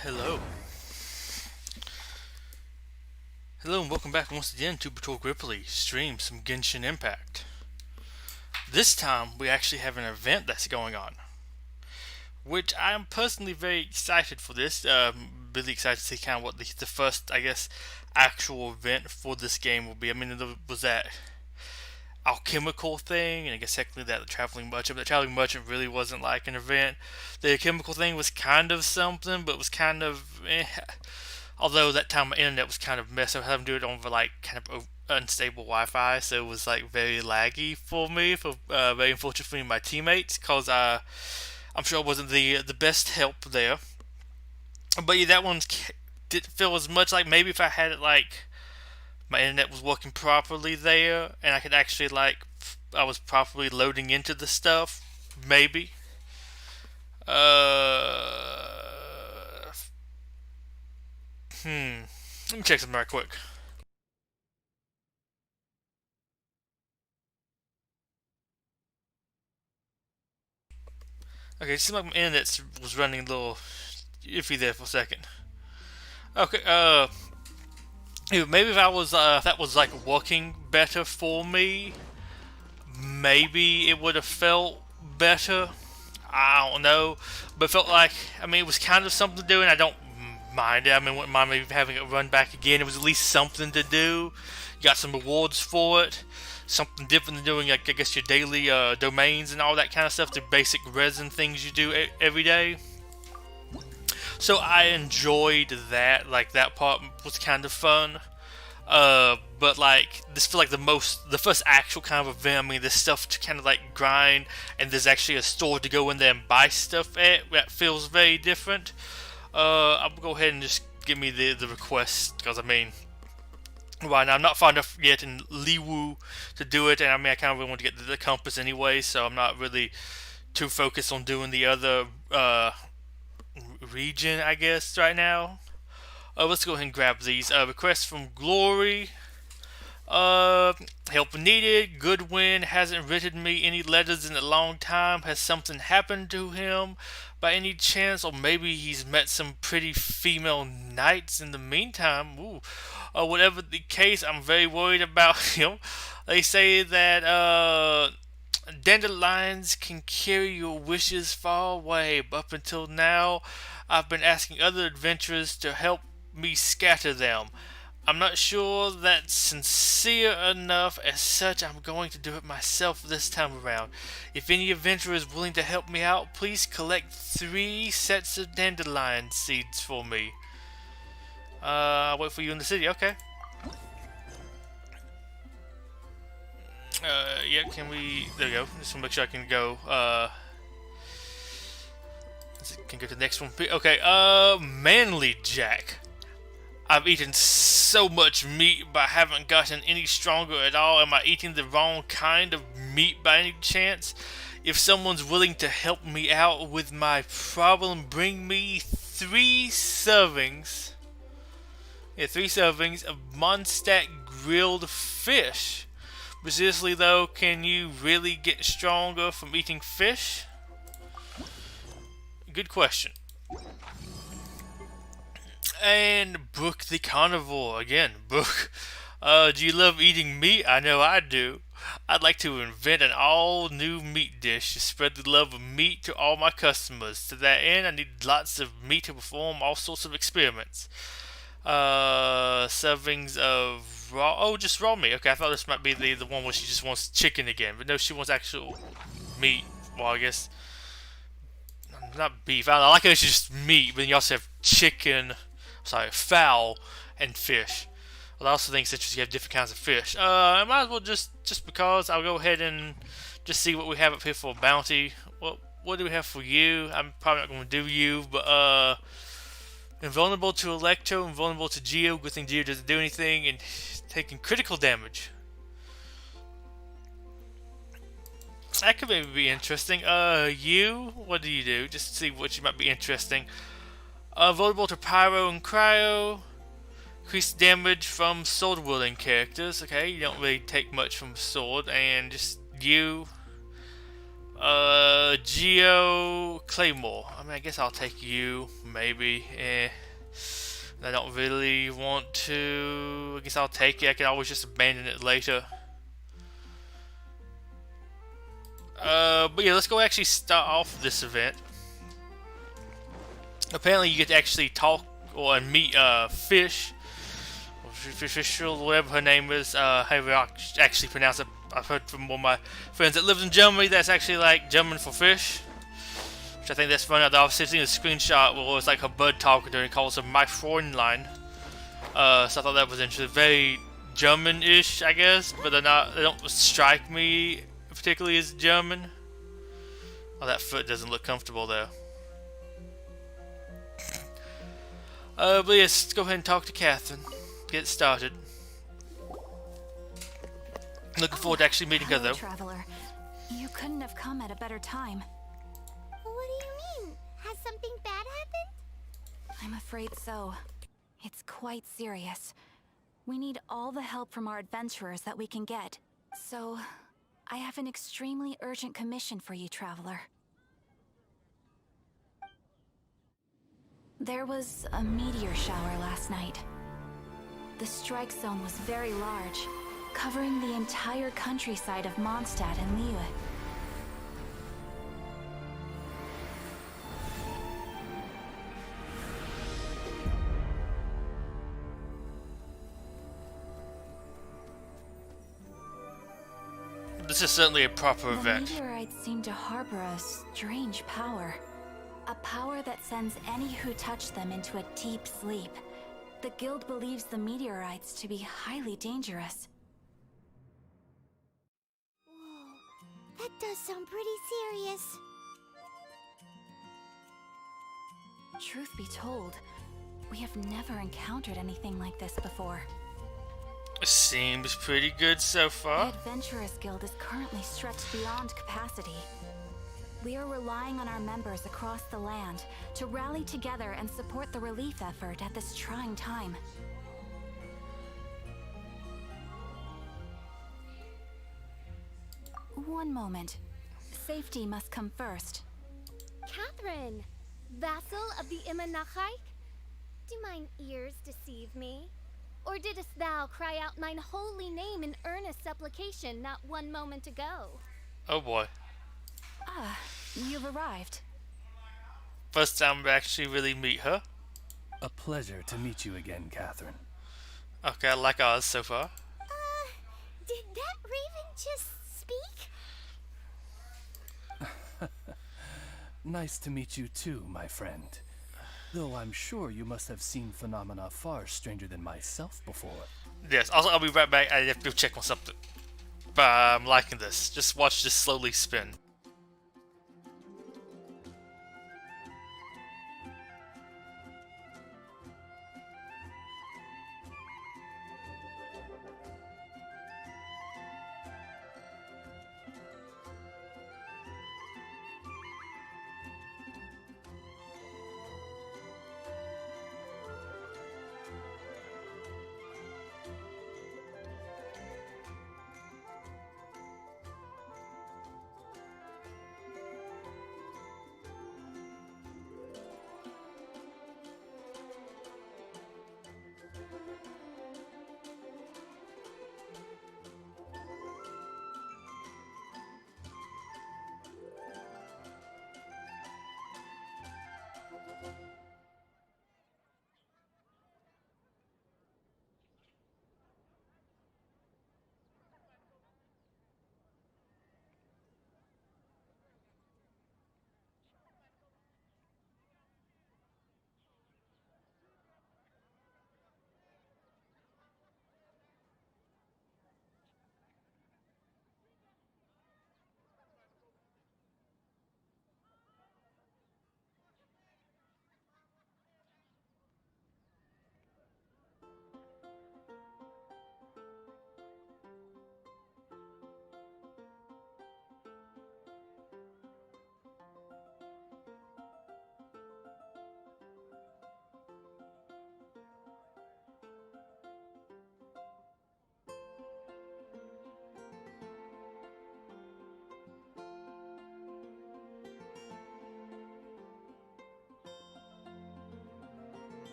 Hello. Hello and welcome back once again to Betuor Gripley stream some Genshin Impact. This time we actually have an event that's going on, which I am personally very excited for this. Really excited to see kind of what the first, I guess, actual event for this game will be. I mean, there was that alchemical thing, and I guess technically that the traveling merchant. But the traveling merchant really wasn't like an event. The alchemical thing was kind of something, but was kind of although that time my internet was kind of messed up, I had to do it over like kind of unstable Wi-Fi, so it was like very laggy for me. For very unfortunate for me and my teammates, cause I'm sure I wasn't the best help there. But yeah, that one didn't feel as much like maybe if I had it like my internet was working properly there, and I could actually like I was properly loading into the stuff, maybe. Uh, Let me check something right quick. Okay, it seems like my internet was running a little iffy there for a second. Okay, maybe if I was, if that was like working better for me, maybe it would have felt better. I don't know, but it felt like, I mean, it was kind of something to do, and I don't mind it. I mean, wouldn't mind maybe having it run back again. It was at least something to do. You got some rewards for it. Something different than doing, like, I guess, your daily domains and all that kind of stuff, the basic resin things you do every day. So I enjoyed that. Like, that part was kind of fun. But like this feels like the first actual kind of event. I mean, there's stuff to kind of like grind, and there's actually a store to go in there and buy stuff at. That feels very different. I'll go ahead and just give me the request, because I mean, right now I'm not far enough yet in Liwu to do it, and I mean I kind of really want to get the compass anyway, so I'm not really too focused on doing the other region, I guess, right now. Let's go ahead and grab these. Requests from Glory. Help needed. Goodwin hasn't written me any letters in a long time. Has something happened to him by any chance? Or maybe he's met some pretty female knights in the meantime. Ooh. Whatever the case, I'm very worried about him. They say that, dandelions can carry your wishes far away, but up until now, I've been asking other adventurers to help me scatter them. I'm not sure that's sincere enough. As such, I'm going to do it myself this time around. If any adventurer is willing to help me out, please collect 3 sets of dandelion seeds for me. I'll wait for you in the city. Okay. Yeah, can we... There we go. Just want to make sure I can go, can go to the next one. Okay, Manly Jack. I've eaten so much meat, but I haven't gotten any stronger at all. Am I eating the wrong kind of meat by any chance? If someone's willing to help me out with my problem, bring me 3 servings. Yeah, 3 servings of Mondstadt grilled fish. But seriously though, can you really get stronger from eating fish? Good question. And Book the Carnivore. Again, Book. Do you love eating meat? I know I do. I'd like to invent an all-new meat dish to spread the love of meat to all my customers. To that end, I need lots of meat to perform all sorts of experiments. Servings of raw... Oh, just raw meat. Okay, I thought this might be the one where she just wants chicken again. But no, she wants actual meat. Well, I guess... Not beef. I don't know. I like how it's just meat, but then you also have chicken... Sorry, fowl and fish. Well, I also think since you have different kinds of fish, I might as well just because I'll go ahead and just see what we have up here for a bounty. What do we have for you? I'm probably not going to do you, but invulnerable to Electro, invulnerable to Geo. Good thing Geo doesn't do anything, and taking critical damage. That could maybe be interesting. You, what do you do? Just to see what you might be interesting. Vulnerable to Pyro and Cryo. Increased damage from sword wielding characters. Okay, you don't really take much from sword. And just you. Geo Claymore. I mean, I guess I'll take you. Maybe. I don't really want to. I guess I'll take it. I can always just abandon it later. But yeah, let's go actually start off this event. Apparently, you get to actually talk or meet Fish, or Fischl, whatever her name is. However I actually pronounce it. I've heard from one of my friends that lives in Germany that's actually like German for fish. Which I think that's funny. I've seen a screenshot where it's like her bud talking to her and calls her my Freundlein. So I thought that was interesting. Very German-ish, I guess, but they don't strike me particularly as German. Oh, that foot doesn't look comfortable though. But yes, let's go ahead and talk to Catherine. Get it started. Looking forward to actually meeting her though. Traveler. You couldn't have come at a better time. What do you mean? Has something bad happened? I'm afraid so. It's quite serious. We need all the help from our adventurers that we can get. So, I have an extremely urgent commission for you, Traveler. There was a meteor shower last night. The strike zone was very large, covering the entire countryside of Mondstadt and Liyue. This is certainly a proper event. The meteorites seem to harbor a strange power. A power that sends any who touch them into a deep sleep. The guild believes the meteorites to be highly dangerous. Whoa, that does sound pretty serious. Truth be told, we have never encountered anything like this before. Seems pretty good so far. The Adventurers Guild is currently stretched beyond capacity. We are relying on our members across the land to rally together and support the relief effort at this trying time. One moment. Safety must come first. Catherine, vassal of the Imanachai? Do mine ears deceive me? Or didst thou cry out mine holy name in earnest supplication not one moment ago? Oh boy. Ah, you've arrived. First time we actually really meet her. A pleasure to meet you again, Catherine. Okay, I like ours so far. Did that raven just speak? Nice to meet you too, my friend. Though I'm sure you must have seen phenomena far stranger than myself before. Yes, also I'll be right back. I have to check on something. But I'm liking this. Just watch this slowly spin.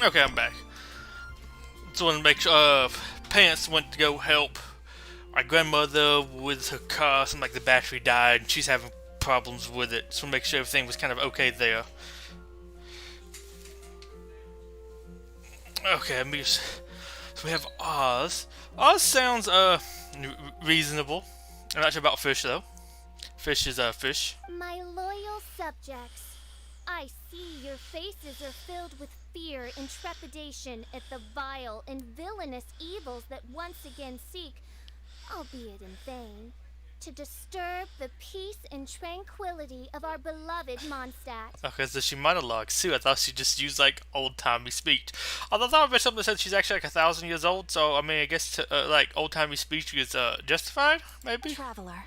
Okay, I'm back. So I want to make sure, Pants went to go help my grandmother with her car. Something like the battery died, and she's having problems with it. So I want to make sure everything was kind of okay there. Okay, so we have Oz. Oz sounds, reasonable. I'm not sure about Fish, though. Fish is, Fish. My loyal subjects, I see your faces are filled with fear and trepidation at the vile and villainous evils that once again seek, albeit in vain, to disturb the peace and tranquility of our beloved Mondstadt. Okay, so she monologues too. I thought she just used like old-timey speech. Although I thought I read something that said she's actually like 1,000 years old. So I mean, I guess like old-timey speech is justified, maybe. Traveler,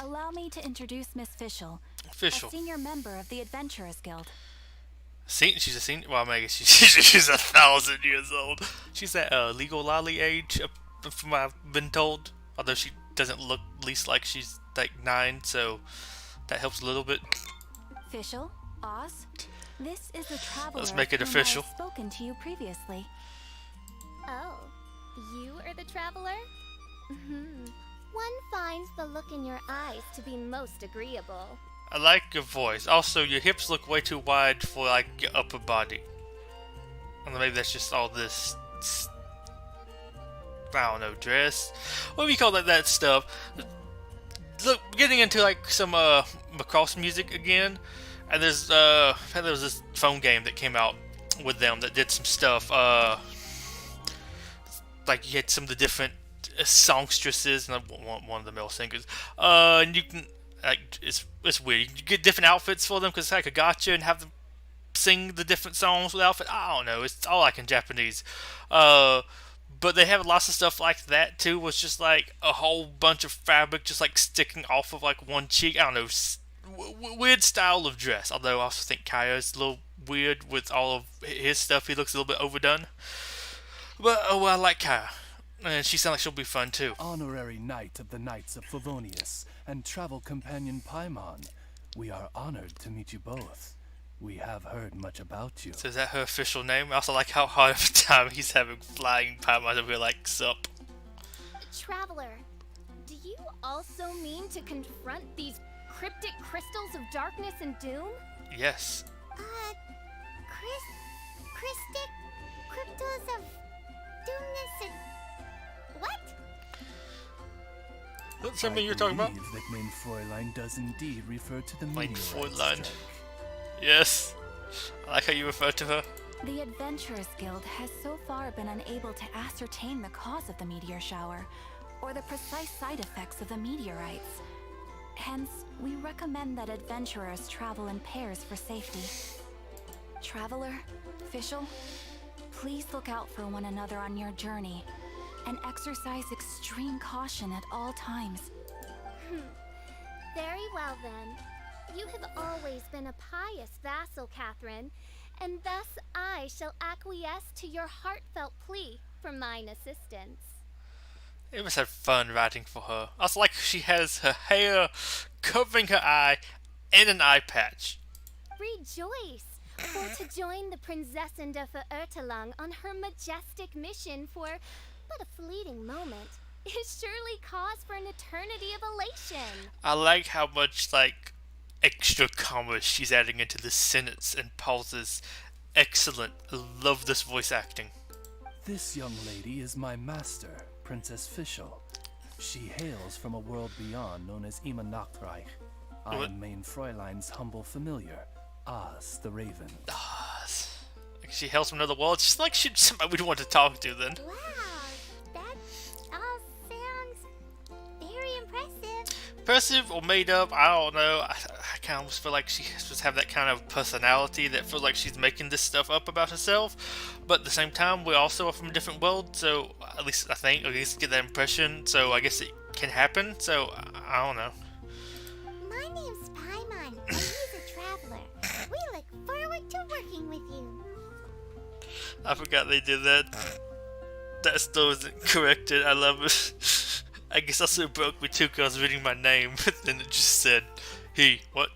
allow me to introduce Miss Fischl, Official. a senior member of the Adventurers Guild. She's a senior. Well, I mean, I guess she's 1,000 years old. She's at legal lolly age, from what I've been told. Although she doesn't look least like she's like 9, so that helps a little bit. Fischl, Oz, this is the traveler Let's make it whom official. I have spoken to you previously. Oh, you are the traveler? One finds the look in your eyes to be most agreeable. I like your voice. Also, your hips look way too wide for like your upper body. I don't know, maybe that's just all this. I don't know, dress. What do you call that stuff? Look, getting into like some Macross music again, and there was this phone game that came out with them that did some stuff. Like you had some of the different songstresses and one of the male singers. And you can like it's weird. You can get different outfits for them because it's like a gotcha and have them sing the different songs with outfit. I don't know. It's all like in Japanese. But they have lots of stuff like that too. Was just like a whole bunch of fabric just like sticking off of like one cheek. I don't know. Weird style of dress. Although I also think Kaya's a little weird with all of his stuff. He looks a little bit overdone. But oh, well, I like Kaya. And she sounds like she'll be fun too. Honorary Knight of the Knights of Favonius and travel companion Paimon, we are honored to meet you both. We have heard much about you. So is that her official name? I also like how hard of a time he's having flying Paimon over here like sup. Traveler, do you also mean to confront these cryptic crystals of darkness and doom? Yes. Crystic cryptos of doomness and what? That's something you're talking about? I believe that Mein Fräulein does indeed refer to the Mein meteorite Fräulein. strike. Yes. I like how you refer to her. The Adventurers Guild has so far been unable to ascertain the cause of the meteor shower, or the precise side effects of the meteorites. Hence, we recommend that adventurers travel in pairs for safety. Traveler, Fischl, please look out for one another on your journey, and exercise extreme caution at all times. Very well then. You have always been a pious vassal, Catherine, and thus I shall acquiesce to your heartfelt plea for mine assistance. It must have fun writing for her. I also like she has her hair covering her eye and an eye patch. Rejoice! For to join the Prinzessin de Verurteilung on her majestic mission for but a fleeting moment is surely cause for an eternity of elation. I like how much like extra commas she's adding into the sentence and pauses. Excellent. I love this voice acting. This young lady is my master, Princess Fischl. She hails from a world beyond known as Ima Nachtreich. I What? am Mein Fräulein's humble familiar, Oz the Raven. She hails from another world. She's like she's somebody we'd want to talk to then. Wow, that all sounds very impressive. Impressive or made up, I don't know. I kind of almost feel like she supposed to have that kind of personality that feels like she's making this stuff up about herself. But at the same time, we also are from a different world, so at least I think, or at least get that impression. So I guess it can happen. So I don't know. My name's Paimon, and he's a traveler. We look forward to working with you. I forgot they did that. That still isn't corrected. I love it. I guess that's what broke me too, because I was reading my name, and then it just said, he. What?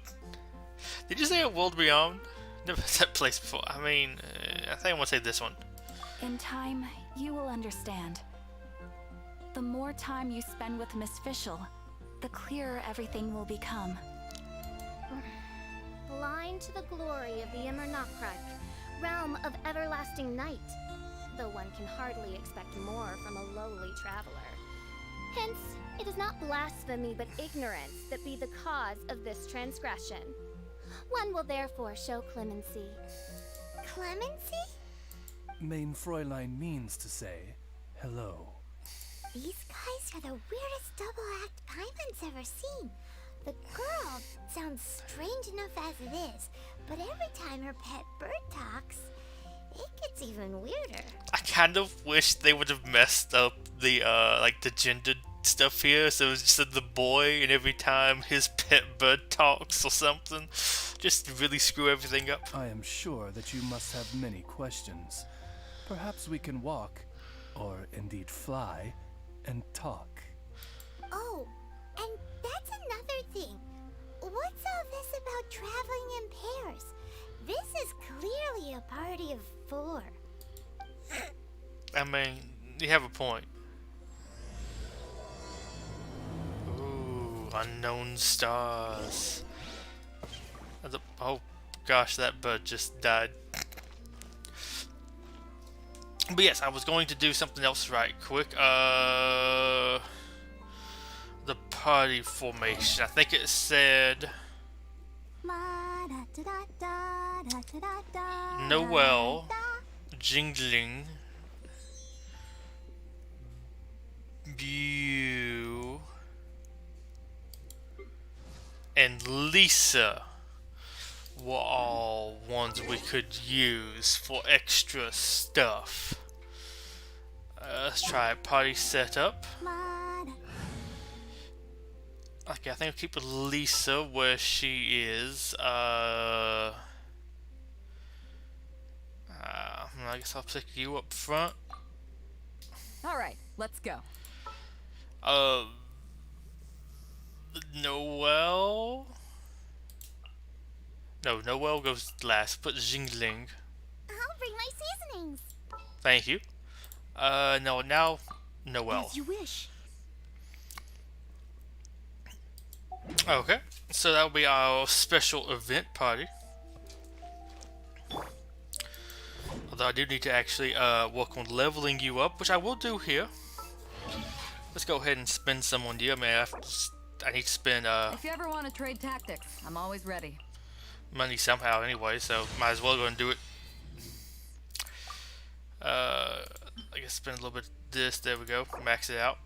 Did you say a world beyond? Never had that place before. I mean, I think I'm gonna say this one. In time, you will understand. The more time you spend with Miss Fischl, the clearer everything will become. Blind to the glory of the Immernachtreich, realm of everlasting night, though one can hardly expect more from a lowly traveler. Hence, it is not blasphemy but ignorance that be the cause of this transgression. One will therefore show clemency. Clemency? Mein Fräulein means to say hello. These guys are the weirdest double act Paimon's ever seen. The girl sounds strange enough as it is, but every time her pet bird talks, it gets even weirder. I kind of wish they would have messed up the like the gendered stuff here, so it's just the boy, and every time his pet bird talks or something, just to really screw everything up. I am sure that you must have many questions. Perhaps we can walk, or indeed fly, and talk. Oh, and that's another thing. What's all this about traveling in pairs? This is clearly a party of 4. I mean, you have a point. Ooh, unknown stars. Oh gosh, that bird just died. But yes, I was going to do something else right quick. The party formation. I think it said Noel, Jingling, Bew, and Lisa were all ones we could use for extra stuff. Let's try party setup. Okay, I think I'll keep Lisa where she is. I guess I'll pick you up front. All right, let's go. Noel. No, Noel goes last. Put Jingling. I'll bring my seasonings. Thank you. No, now Noel. As you wish. Okay, so that'll be our special event party. Although I do need to actually work on leveling you up, which I will do here. Let's go ahead and spend some on you. I mean, I need to spend If you ever want to trade tactics, I'm always ready. money somehow anyway, so might as well go and do it. I guess spend a little bit of this. There we go. Max it out.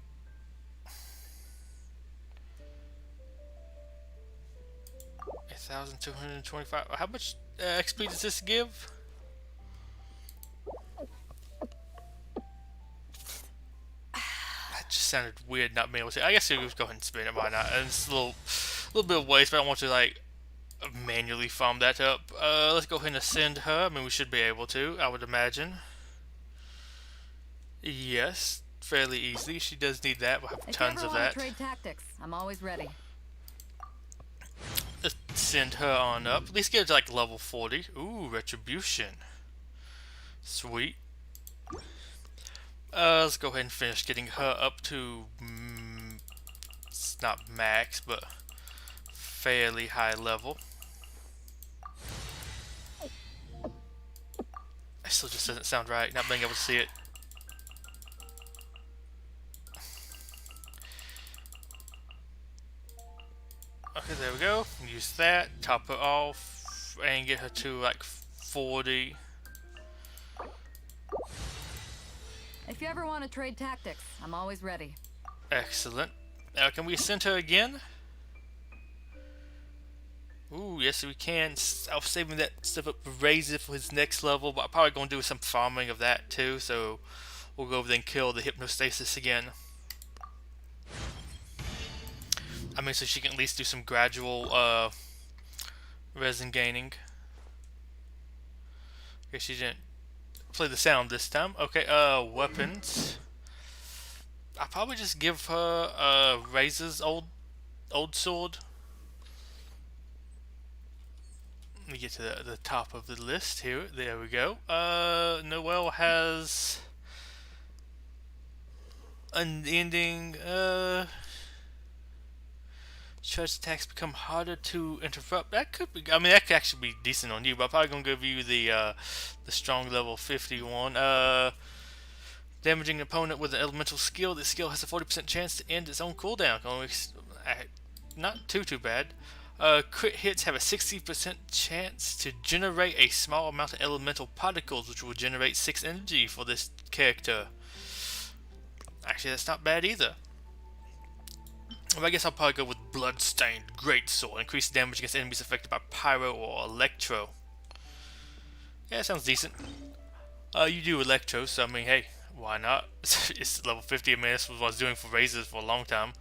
$1,225. How much XP does this give? That just sounded weird not being able to. I guess you'll just go ahead and spin it. Why not? And it's a little bit of waste, but I don't want to like manually farm that up. Let's go ahead and ascend her. I mean, we should be able to, I would imagine. Yes, fairly easily. She does need that. We'll have If you tons ever of want that. to trade tactics, I'm always ready. Let's send her on up. At least get her to like level 40. Ooh, retribution. Sweet. Let's go ahead and finish getting her up to it's not max, but fairly high level. It still just doesn't sound right, not being able to see it. Okay, there we go. Use that, top her off, and get her to like 40. If you ever want to trade tactics, I'm always ready. Excellent. Now, can we ascend her again? Ooh, yes, we can. I was saving that stuff up to raise it for his next level, but I'm probably going to do some farming of that too, so we'll go over there and kill the hypnostasis again. I mean, so she can at least do some gradual resin gaining. Okay, she didn't play the sound this time. Okay, weapons. I'll probably just give her Razor's old sword. Let me get to the top of the list here. There we go. Noelle has unending. Charge attacks become harder to interrupt. That could be. I mean, that could actually be decent on you. But I'm probably gonna give you the strong level 51. Damaging an opponent with an elemental skill. This skill has a 40% chance to end its own cooldown. Not too bad. Crit hits have a 60% chance to generate a small amount of elemental particles, which will generate 6 energy for this character. Actually, that's not bad either. I guess I'll probably go with Bloodstained Greatsword. Increased damage against enemies affected by Pyro or Electro. Yeah, that sounds decent. You do Electro, so I mean, hey, why not? It's level 50. I mean, this was what I was doing for Razors for a long time.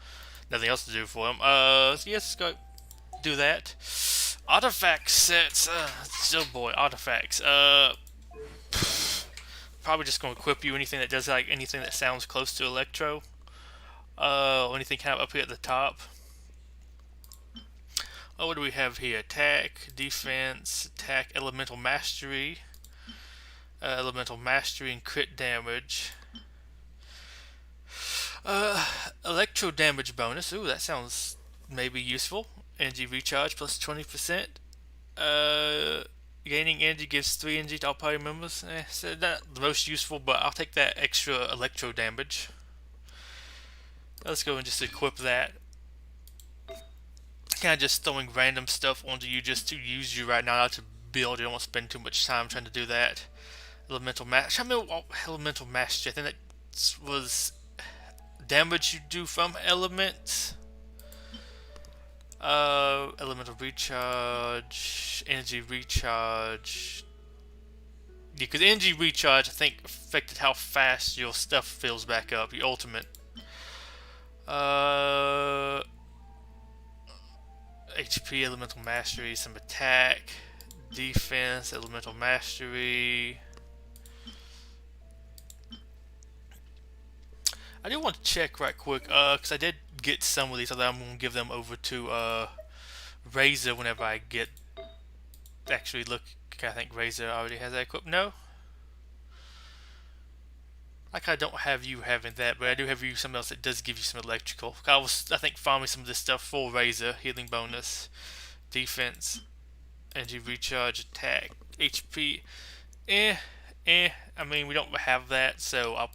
Nothing else to do for him. So yes, let's go do that. Artifact sets. Still boy, artifacts. Probably just gonna equip you anything that does like anything that sounds close to Electro. Anything kind of up here at the top. Oh, what do we have here? Attack, defense, attack, elemental mastery, and crit damage. Electro damage bonus. Ooh, that sounds maybe useful. Energy recharge plus 20%. Gaining energy gives 3 energy to all party members. So not the most useful, but I'll take that extra electro damage. Let's go and just equip that. Kind of just throwing random stuff onto you just to use you right now, not to build. You don't want to spend too much time trying to do that. Elemental mastery. Elemental mastery. I think that was damage you do from elements. Elemental recharge, energy recharge. Yeah, because energy recharge, I think, affected how fast your stuff fills back up. Your ultimate. HP, elemental mastery, some attack, defense, elemental mastery. I do want to check right quick, because I did get some of these, although I'm going to give them over to Razor whenever I get. Actually, look, I think Razor already has that equipped. No? I kind of don't have you having that, but I do have you something else that does give you some electrical. I was, I think, farming some of this stuff for Razor. Healing bonus, defense, energy recharge, attack, HP. I mean, we don't have that, so I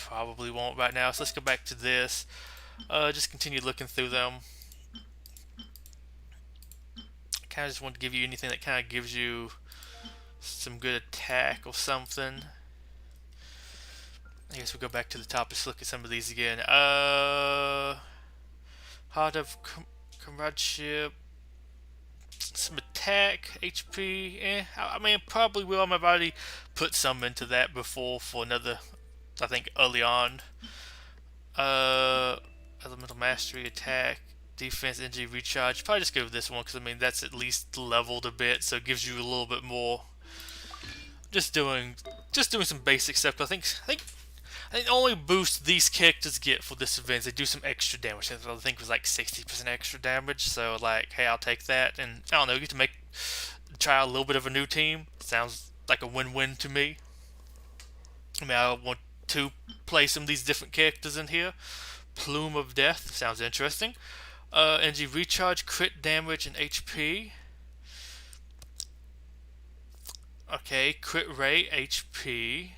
probably won't right now. So let's go back to this. Just continue looking through them. Kind of just want to give you anything that kind of gives you some good attack or something. I guess we'll go back to the top. Let's look at some of these again. Heart of Comradeship. Some attack, HP. I mean, probably will. I've already put some into that before for another, I think, early on. Elemental Mastery, attack, defense, energy recharge. Probably just go with this one because I mean that's at least leveled a bit, so it gives you a little bit more. Just doing some basic stuff. I think the only boost these characters get for this event is they do some extra damage. I think it was like 60% extra damage. So like, hey, I'll take that, and I don't know, you get to try a little bit of a new team. Sounds like a win-win to me. I mean, I want to play some of these different characters in here. Plume of Death sounds interesting. Energy recharge, crit damage, and HP. Okay, crit rate, HP.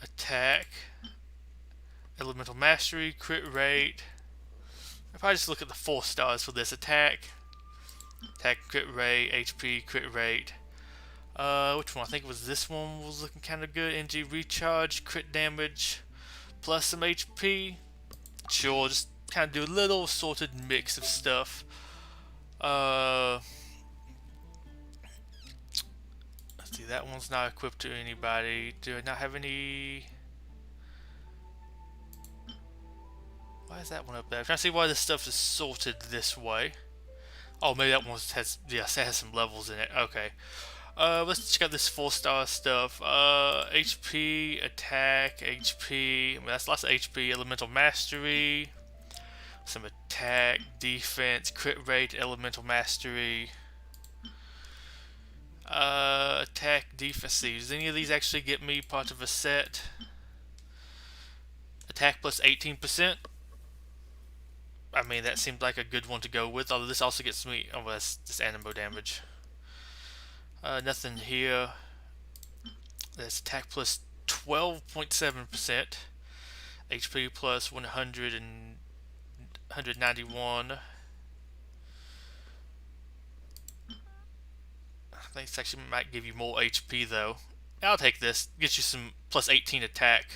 Attack, elemental mastery, crit rate. If I just look at the 4 stars for this, attack, crit rate, HP, crit rate. Which one? I think it was this one was looking kind of good. Energy recharge, crit damage, plus some HP. Sure, just kind of do a little sorted mix of stuff. See, that one's not equipped to anybody. Do I not have any? Why is that one up there? I'm trying to see why this stuff is sorted this way. Oh, maybe that one has, yes, it has some levels in it. Okay. Let's check out this 4-star stuff. HP, attack, HP. I mean, that's lots of HP. Elemental mastery. some attack, defense, crit rate, elemental mastery. Attack, defense. Does any of these actually get me part of a set? Attack plus 18%. I mean, that seemed like a good one to go with. Although this also gets me. Oh, well, that's just animo damage. Nothing here. That's attack plus 12.7%. HP plus 100 and 191. I think this actually might give you more HP though. I'll take this. Get you some plus 18 attack.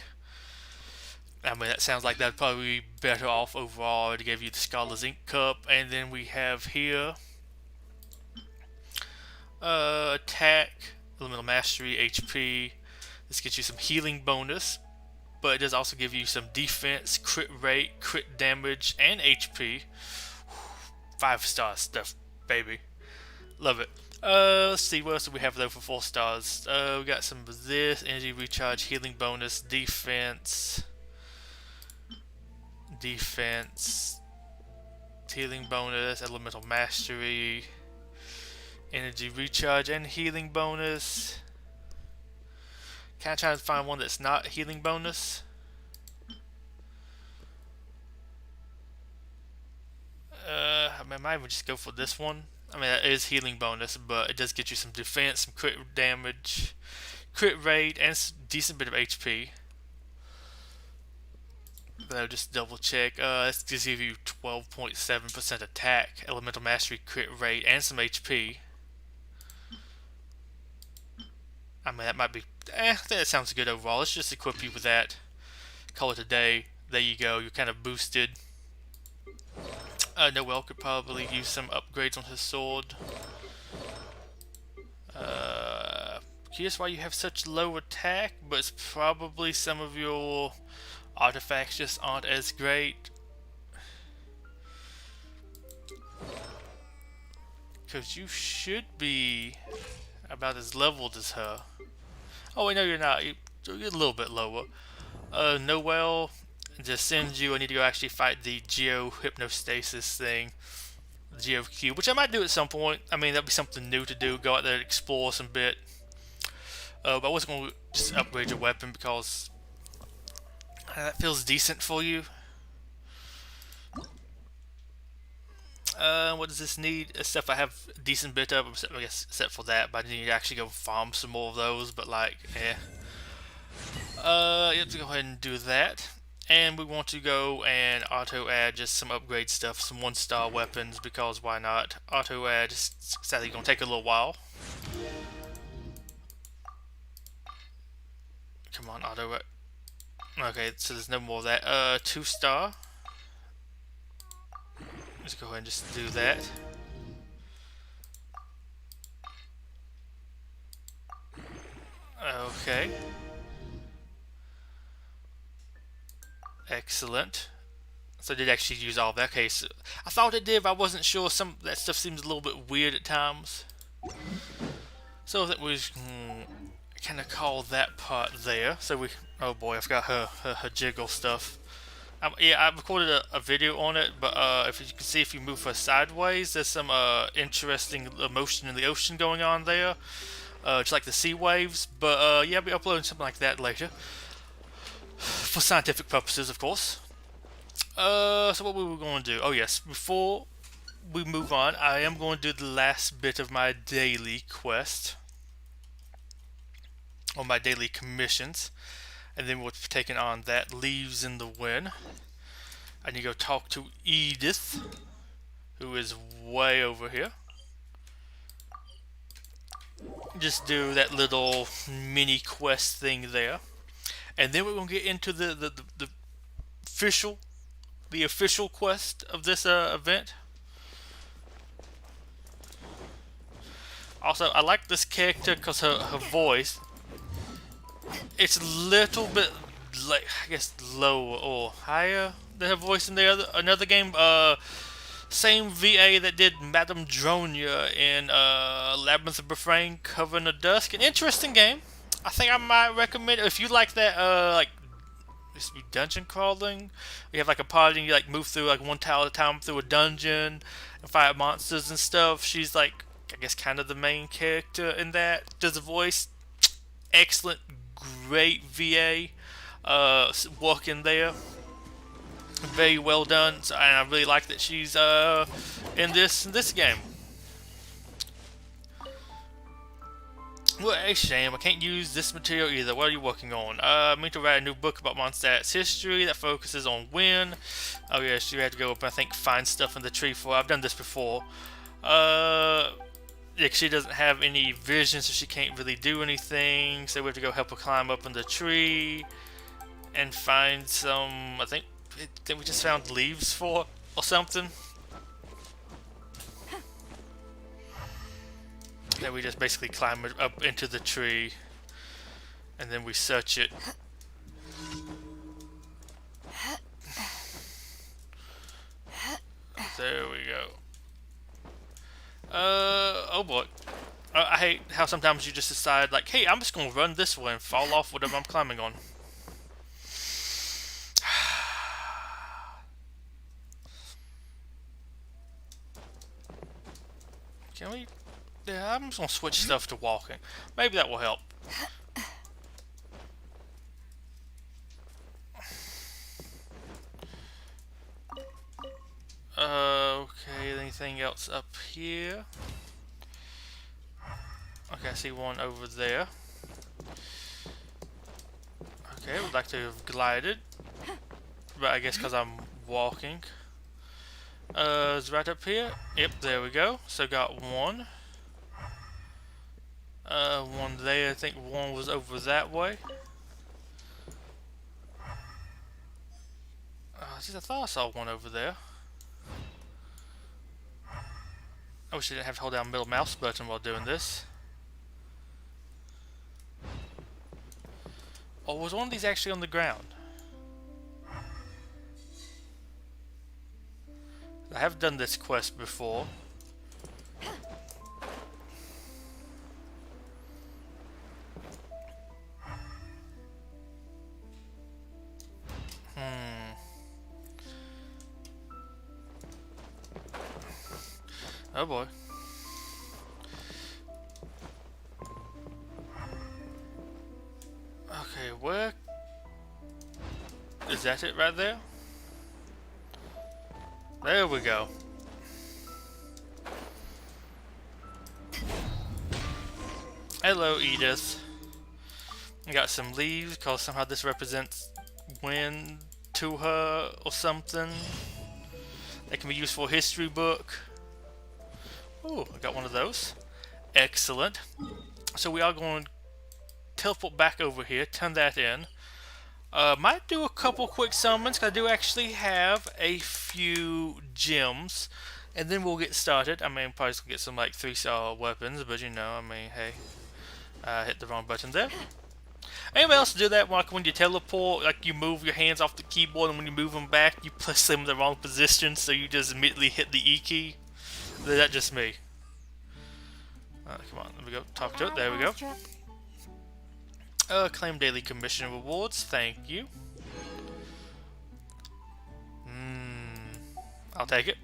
I mean, that sounds like that'd probably be better off overall to give you the Scholar's Ink Cup. And then we have here attack, elemental mastery, HP. This gets you some healing bonus, but it does also give you some defense, crit rate, crit damage, and HP. 5-star stuff, baby. Love it. Let's see, what else do we have though for 4 stars? We got some of this, energy recharge, healing bonus, defense, healing bonus, elemental mastery, energy recharge, and healing bonus. Kind of trying to find one that's not healing bonus. I might even just go for this one. I mean, that is healing bonus, but it does get you some defense, some crit damage, crit rate, and a decent bit of HP. But I'll just double check. This gives you 12.7% attack, elemental mastery, crit rate, and some HP. I mean, that might be. I think that sounds good overall. Let's just equip you with that. Call it a day. There you go. You're kind of boosted. Noel could probably use some upgrades on his sword. Curious why you have such low attack, but it's probably some of your artifacts just aren't as great. Because you should be about as leveled as her. Oh wait, no you're not. You're a little bit lower. Noel just sends you. I need to go actually fight the Geo Hypnostasis thing, Geo Cube, which I might do at some point. I mean, that'd be something new to do. Go out there and explore some bit. But I wasn't going to just upgrade your weapon because that feels decent for you. What does this need? Stuff I have a decent bit of, I guess, except for that. But I need to actually go farm some more of those. But like, you have to go ahead and do that. And we want to go and auto add just some upgrade stuff, some 1-star weapons, because why not? Auto add, just sadly gonna take a little while. Come on, auto add. Okay, so there's no more of that. 2-star. Let's go ahead and just do that. Okay. Excellent. So it did actually use all of that. Okay, so I thought it did, but I wasn't sure. Some that stuff seems a little bit weird at times. So I think we kind of call that part there. So we, oh boy, I forgot her jiggle stuff. Yeah, I recorded a video on it, but if you can see, if you move her sideways, there's some interesting motion in the ocean going on there, just like the sea waves. But yeah, I'll be uploading something like that later. For scientific purposes, of course. So what we were going to do? Oh yes, before we move on, I am going to do the last bit of my daily quest, or my daily commissions, and then we're taking on that Leaves in the Wind. I need to go talk to Edith, who is way over here. Just do that little mini quest thing there. And then we're gonna get into the official quest of this event. Also, I like this character because her voice, it's a little bit like, I guess, lower or higher than her voice in the another game. Same VA that did Madame Dronia in Labyrinth of Refrain, Coven of Dusk. An interesting game. I think I might recommend it if you like that like This would be dungeon crawling. You have like a party and you like move through like one tile at a time through a dungeon and fight monsters and stuff. She's like, I guess, kind of the main character in that. Does the voice. Excellent, great VA work in there. Very well done. So, and I really like that she's in this game. What a shame. I can't use this material either. What are you working on? I mean to write a new book about Mondstadt's history that focuses on when. Oh yes, you had to go up and I think find stuff in the tree for. I've done this before. Yeah, she doesn't have any vision, so she can't really do anything. So we have to go help her climb up in the tree and find some. I think we just found leaves for or something. Then we just basically climb it up into the tree, and then we search it. There we go. Oh boy. I hate how sometimes you just decide, like, hey, I'm just gonna run this way and fall off whatever I'm climbing on. Can we? Yeah, I'm just gonna switch stuff to walking. Maybe that will help. Okay, anything else up here? Okay, I see one over there. Okay, would like to have glided. But I guess because I'm walking. Is right up here? Yep, there we go. So got one. One there. I think one was over that way. I thought I saw one over there. I wish I didn't have to hold down middle mouse button while doing this. Or was one of these actually on the ground? I have done this quest before. Oh boy. Okay, where... Is that it right there? There we go. Hello, Edith. I got some leaves, because somehow this represents wind to her or something. That can be used for a history book. Oh, I got one of those. Excellent. So we are going to teleport back over here, turn that in. Might do a couple quick summons, because I do actually have a few gems. And then we'll get started. I mean, probably just get some like 3-star weapons, but you know, I mean, hey. Hit the wrong button there. Anybody else do that like when you teleport, like you move your hands off the keyboard and when you move them back, you place them in the wrong position, so you just immediately hit the E key? Is that just me? Come on, there we go. Talk to it. There we go. Claim daily commission rewards. Thank you. I'll take it.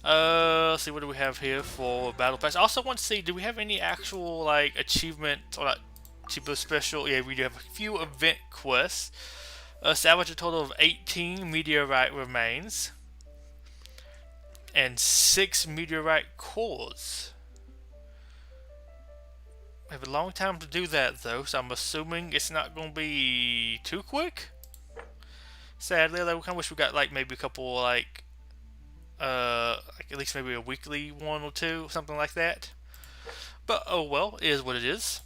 Let's see, what do we have here for battle pass? I also want to see, do we have any actual like achievement or like super special? Yeah, we do have a few event quests. Salvage a total of 18 meteorite remains and 6 meteorite cores. We have a long time to do that though, so I'm assuming it's not going to be too quick. Sadly, I kind of wish we got like maybe a couple like at least maybe a weekly one or two, something like that. But oh well, it is what it is.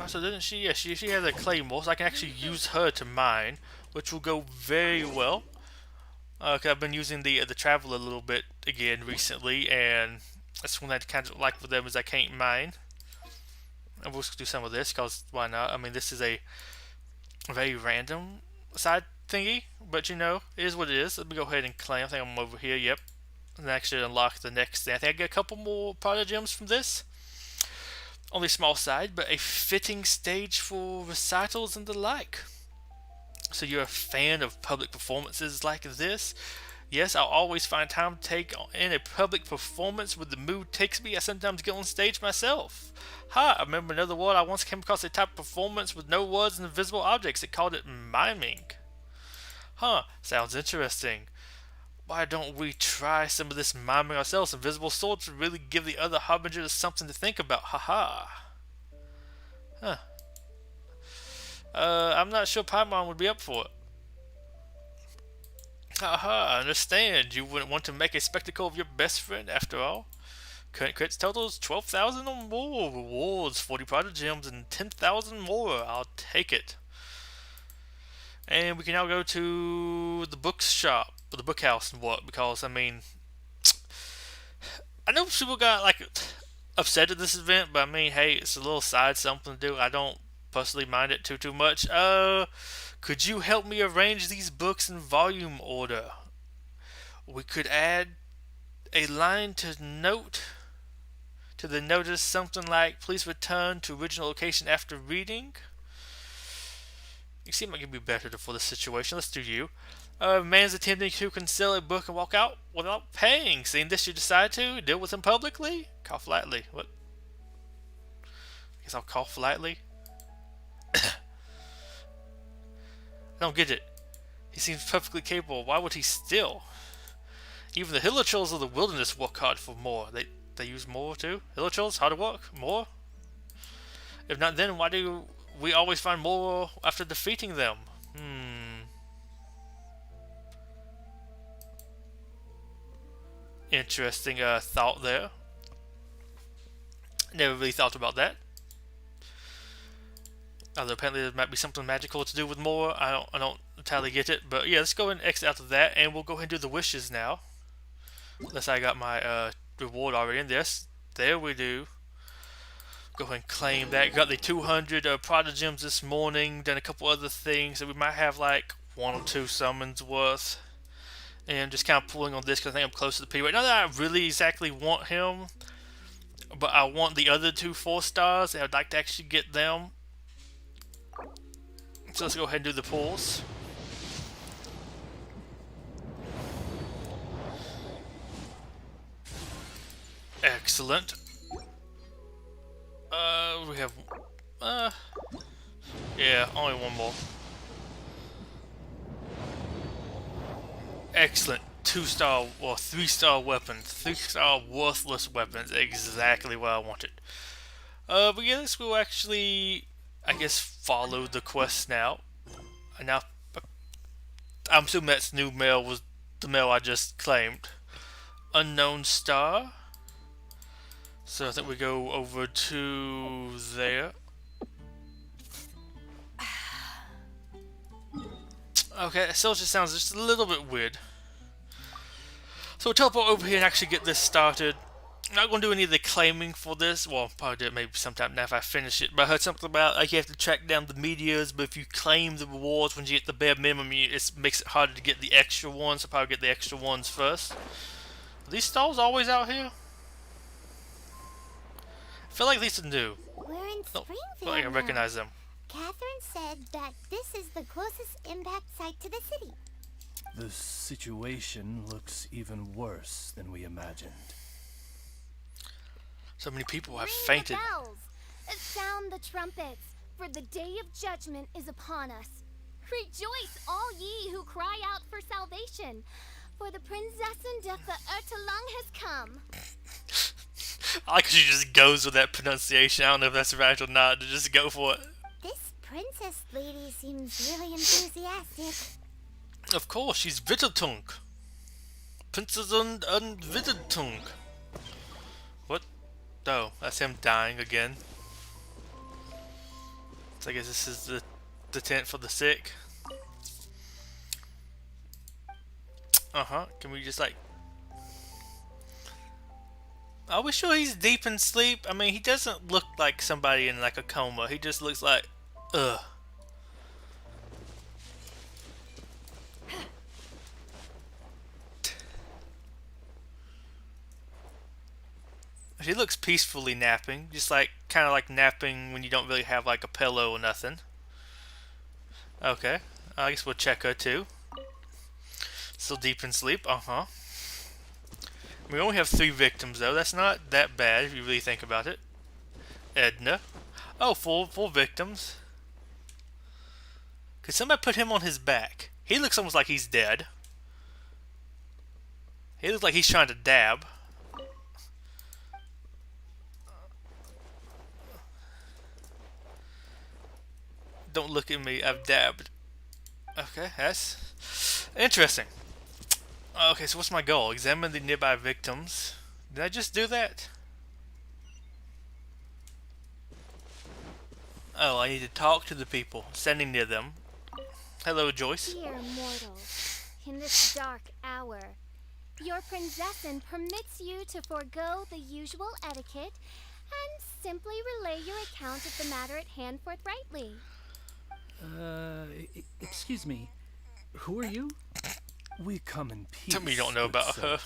So didn't she? Yeah, she has a claymore, so I can actually use her to mine, which will go very well. Cause I've been using the traveler a little bit again recently, and that's one I kind of like with them is I can't mine. And we'll just do some of this, cause why not? I mean, this is a very random side thingy, but you know, it is what it is. Let me go ahead and claim. I think I'm over here. Yep. And actually unlock the next thing. I think I get a couple more Prada gems from this. Only small side, but a fitting stage for recitals and the like. So you're a fan of public performances like this? Yes, I'll always find time to take in a public performance when the mood takes me. I sometimes get on stage myself. I remember another word I once came across a type of performance with no words and invisible objects. It called it miming. Sounds interesting. Why don't we try some of this miming ourselves? Invisible swords would really give the other harbingers something to think about. Huh. I'm not sure Paimon would be up for it. I understand. You wouldn't want to make a spectacle of your best friend after all. Current credits totals 12,000 or more. Rewards 40 product gems and 10,000 more. I'll take it. And we can now go to the bookshop, or the book house and what, because I mean, I know people got like upset at this event, but I mean, hey, it's a little side something to do. I don't personally mind it too much. Could you help me arrange these books in volume order? We could add a line to the notice, something like, please return to original location after reading. You seem like you'd be better for the situation. Let's do you. Man's attempting to conceal a book and walk out without paying. Seeing this, you decide to deal with him publicly? Cough lightly. What? I guess I'll cough lightly. I don't get it. He seems perfectly capable. Why would he steal? Even the Hilichurls of the wilderness work hard for more. They use more too? Hilichurls? Hard to work? More? If not then, why do we always find more after defeating them? Interesting thought there. Never really thought about that. Although apparently there might be something magical to do with more. I don't entirely get it. But yeah, let's go and exit out of that, and we'll go ahead and do the wishes now. Unless I got my reward already in this. There we do. Go ahead and claim that. Got the 200 Prada gems this morning. Done a couple other things. So we might have like 1 or 2 summons worth. And just kind of pulling on this because I think I'm close to the P. Right now that I really exactly want him. But I want the other 2 4-stars. And I'd like to actually get them. So let's go ahead and do the pulls. Excellent. We have, yeah, only 1 more. Excellent. 2-star or 3-star weapons. 3-star worthless weapons. Exactly what I wanted. But yeah, let's go actually, I guess, follow the quest now. And now, I'm assuming that's new mail was the mail I just claimed. Unknown star. So I think we go over to there. Okay, it still just sounds just a little bit weird. So we'll teleport over here and actually get this started. I'm not going to do any of the claiming for this. Well, I'll probably do it maybe sometime now if I finish it. But I heard something about like you have to track down the meteors, but if you claim the rewards when you get the bare minimum, it makes it harder to get the extra ones. So probably get the extra ones first. Are these stalls always out here? I feel like these are new. We're in Oh, Springfield I feel like I now. recognize them. Catherine said that this is the closest impact site to the city. The situation looks even worse than we imagined. So many people have Ring fainted. the bells. Sound the trumpets, for the day of judgment is upon us. Rejoice, all ye who cry out for salvation, for the Prinzessin de Ertelang has come. I like how she just goes with that pronunciation. I don't know if that's right or not. To just go for it. This princess lady seems really enthusiastic. Of course, she's Wittertung. Princess und Wittertung. What? Oh, that's him dying again. So I guess this is the tent for the sick. Can we just like... Are we sure he's deep in sleep? I mean, he doesn't look like somebody in like a coma. He just looks like... Ugh. He looks peacefully napping, just like kind of like napping when you don't really have like a pillow or nothing. Okay, I guess we'll check her too. Still deep in sleep. We only have 3 victims though. That's not that bad if you really think about it. Edna. Oh, full victims. Could somebody put him on his back? He looks almost like he's dead. He looks like he's trying to dab. Don't look at me, I've dabbed. Okay, that's interesting. Okay, so what's my goal? Examine the nearby victims. Did I just do that? Oh, I need to talk to the people standing near them. Hello, Joyce. Dear mortals, in this dark hour, your princessin permits you to forego the usual etiquette and simply relay your account of the matter at hand forthrightly. Excuse me. Who are you? We come in peace. Tell me you don't know good about sir. her.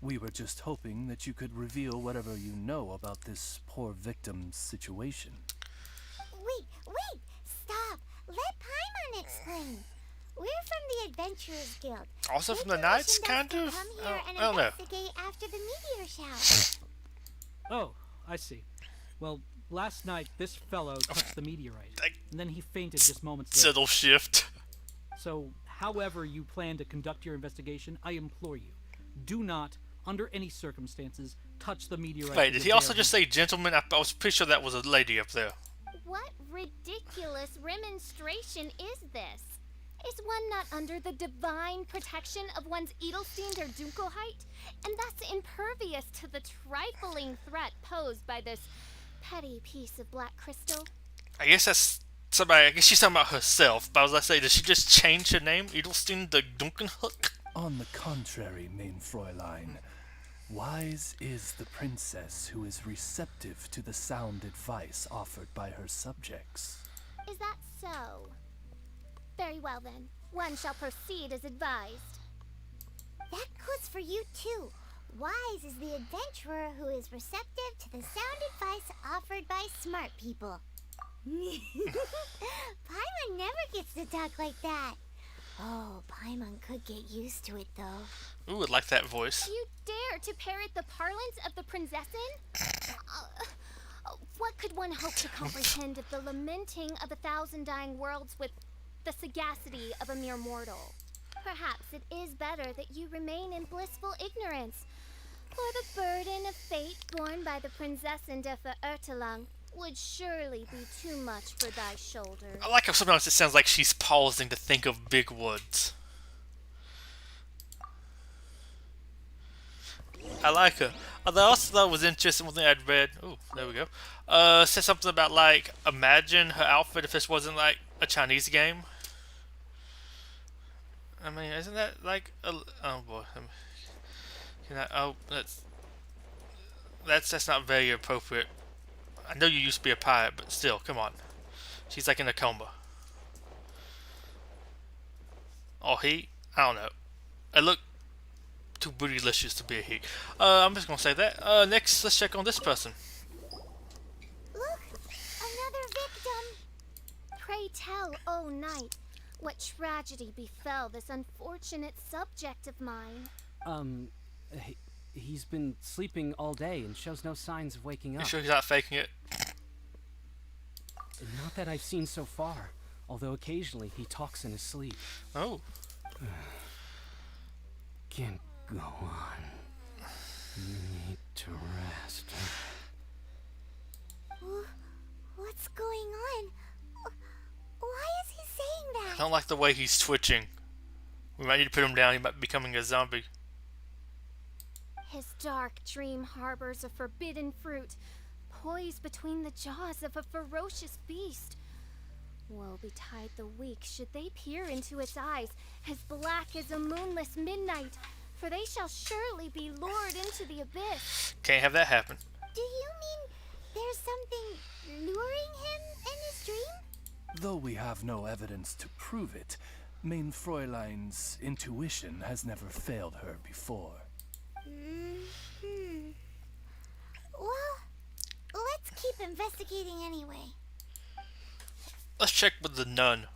We were just hoping that you could reveal whatever you know about this poor victim's situation. Wait! Stop! Let Paimon explain. We're from the Adventurers Guild. Also They from the commissioned Knights, us kind to of? come here and I don't know. investigate after the meteor shower. Oh, I see. Well, last night this fellow touched the meteorite, and then he fainted just moments later. Subtle shift. So, however you plan to conduct your investigation, I implore you, do not, under any circumstances, touch the meteorite. Wait, did with he your also bare just hands. say gentleman? I was pretty sure that was a lady up there. What ridiculous remonstration is this? Is one not under the divine protection of one's Edelstein or Dunkelheit, and thus impervious to the trifling threat posed by this petty piece of black crystal? I guess that's somebody. I guess she's talking about herself. But I was like, say, did she just change her name, Edelstein the Dunkenhook? On the contrary, main Fräulein, wise is the princess who is receptive to the sound advice offered by her subjects. Is that so? Very well then. One shall proceed as advised. That goes for you too. Wise is the adventurer who is receptive to the sound advice offered by smart people. Paimon never gets to talk like that. Oh, Paimon could get used to it though. Ooh, I like that voice. You dare to parrot the parlance of the princessin? What could one hope to comprehend of the lamenting of 1,000 dying worlds with the sagacity of a mere mortal? Perhaps it is better that you remain in blissful ignorance, for the burden of fate borne by the Princessin de Verurtelang would surely be too much for thy shoulders. I like how sometimes it sounds like she's pausing to think of big words. I like her. Although I also thought it was interesting, one thing I'd read. Oh, there we go. Said something about like, imagine her outfit if this wasn't like a Chinese game. I mean, isn't that like a, oh boy. Can I, oh, that's not very appropriate. I know you used to be a pirate, but still, come on. She's like in a coma. Oh, he? I don't know. It looked too bootylicious to be a he. I'm just gonna say that. Next, let's check on this person. Look, another victim. Pray tell, O knight, what tragedy befell this unfortunate subject of mine? He's been sleeping all day and shows no signs of waking You up. sure he's not faking it? Not that I've seen so far, although occasionally he talks in his sleep. Oh. Can't go on. Need to rest. What's going on? Why is he saying I that? don't like the way he's twitching. We might need to put him down. He might be becoming a zombie. His dark dream harbors a forbidden fruit, poised between the jaws of a ferocious beast. Woe betide the weak should they peer into its eyes, as black as a moonless midnight, for they shall surely be lured into the abyss. Can't have that happen. Do you mean there's something luring him in his dream? Though we have no evidence to prove it, main Fräulein's intuition has never failed her before. Well, let's keep investigating anyway. Let's check with the nun.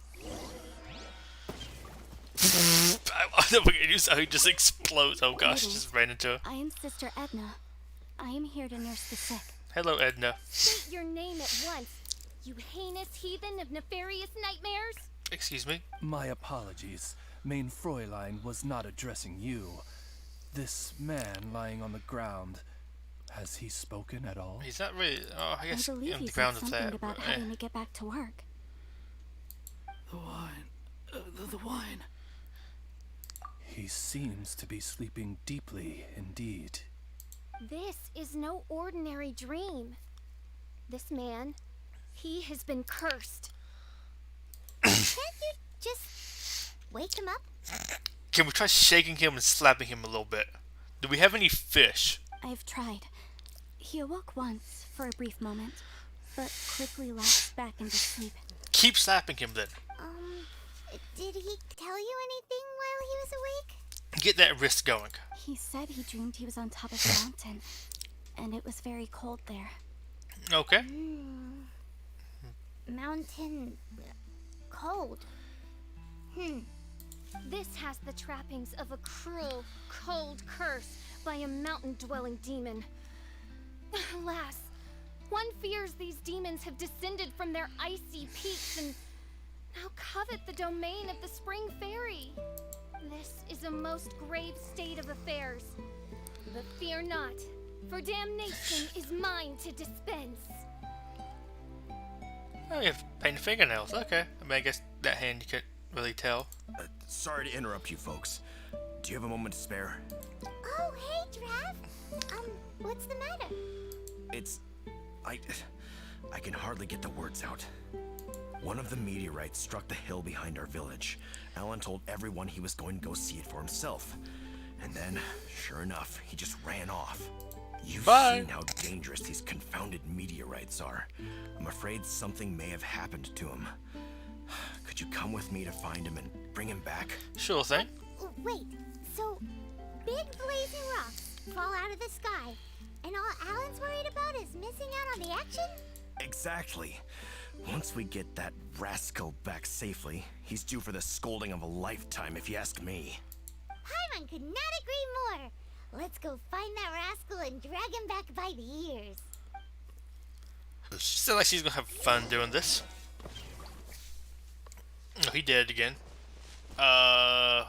I never get used to how he just explodes. Oh gosh, just ran into her. I am Sister Edna. I am here to nurse the sick. Hello, Edna. State your name at once, you heinous heathen of nefarious nightmares. Excuse me? My apologies. Main Fräulein was not addressing you. This man lying on the ground, has he spoken at all? He's not really. Oh, I guess I believe on he the said ground of something that. about But, having to get back to work. The wine. The wine. He seems to be sleeping deeply indeed. This is no ordinary dream. This man, he has been cursed. Can't you just wake him up? Can we try shaking him and slapping him a little bit? Do we have any fish? I've tried. He awoke once for a brief moment, but quickly lapsed back into sleep. Keep slapping him then. Did he tell you anything while he was awake? Get that wrist going. He said he dreamed he was on top of a mountain, and it was very cold there. Okay. Mountain cold. This has the trappings of a cruel, cold curse by a mountain-dwelling demon. Alas, one fears these demons have descended from their icy peaks and now covet the domain of the Spring Fairy. This is a most grave state of affairs. But fear not, for damnation is mine to dispense. Oh, you have painted fingernails. Okay. I mean, I guess that hand you can't really tell. Sorry to interrupt you folks. Do you have a moment to spare? Oh, hey, Drav. What's the matter? I can hardly get the words out. One of the meteorites struck the hill behind our village. Alan told everyone he was going to go see it for himself. And then, sure enough, he just ran off. You've seen how dangerous these confounded meteorites are. I'm afraid something may have happened to him. Could you come with me to find him and bring him back? Sure thing. Wait, so big blazing rocks fall out of the sky, and all Alan's worried about is missing out on the action? Exactly. Once we get that rascal back safely, he's due for the scolding of a lifetime, if you ask me. Paimon could not agree more. Let's go find that rascal and drag him back by the ears. She sounds like she's gonna have fun doing this. Oh, he did it again. Oh,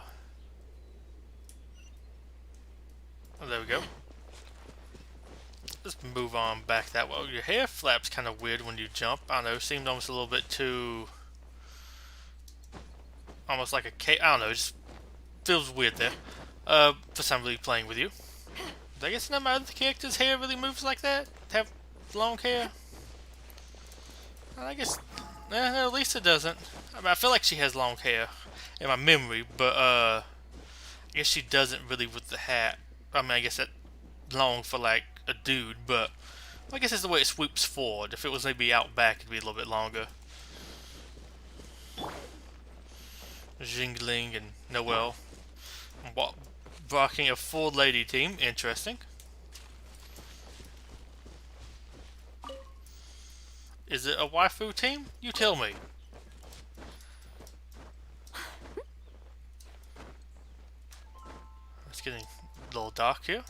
there we go. Let's move on back that way. Your hair flaps kind of weird when you jump. I don't know, it seemed almost a little bit too... almost like a cape. I don't know, it just feels weird there. For somebody playing with you. I guess none of my other characters' hair really moves like that. Have long hair. I guess... no, Lisa doesn't. I mean, I feel like she has long hair in my memory, but I guess she doesn't really with the hat. I mean, I guess that long for like a dude, but I guess it's the way it swoops forward. If it was maybe out back, it'd be a little bit longer. Jingling and Noelle. Barking a full lady team. Interesting. Is it a waifu team? You tell me. It's getting a little dark here.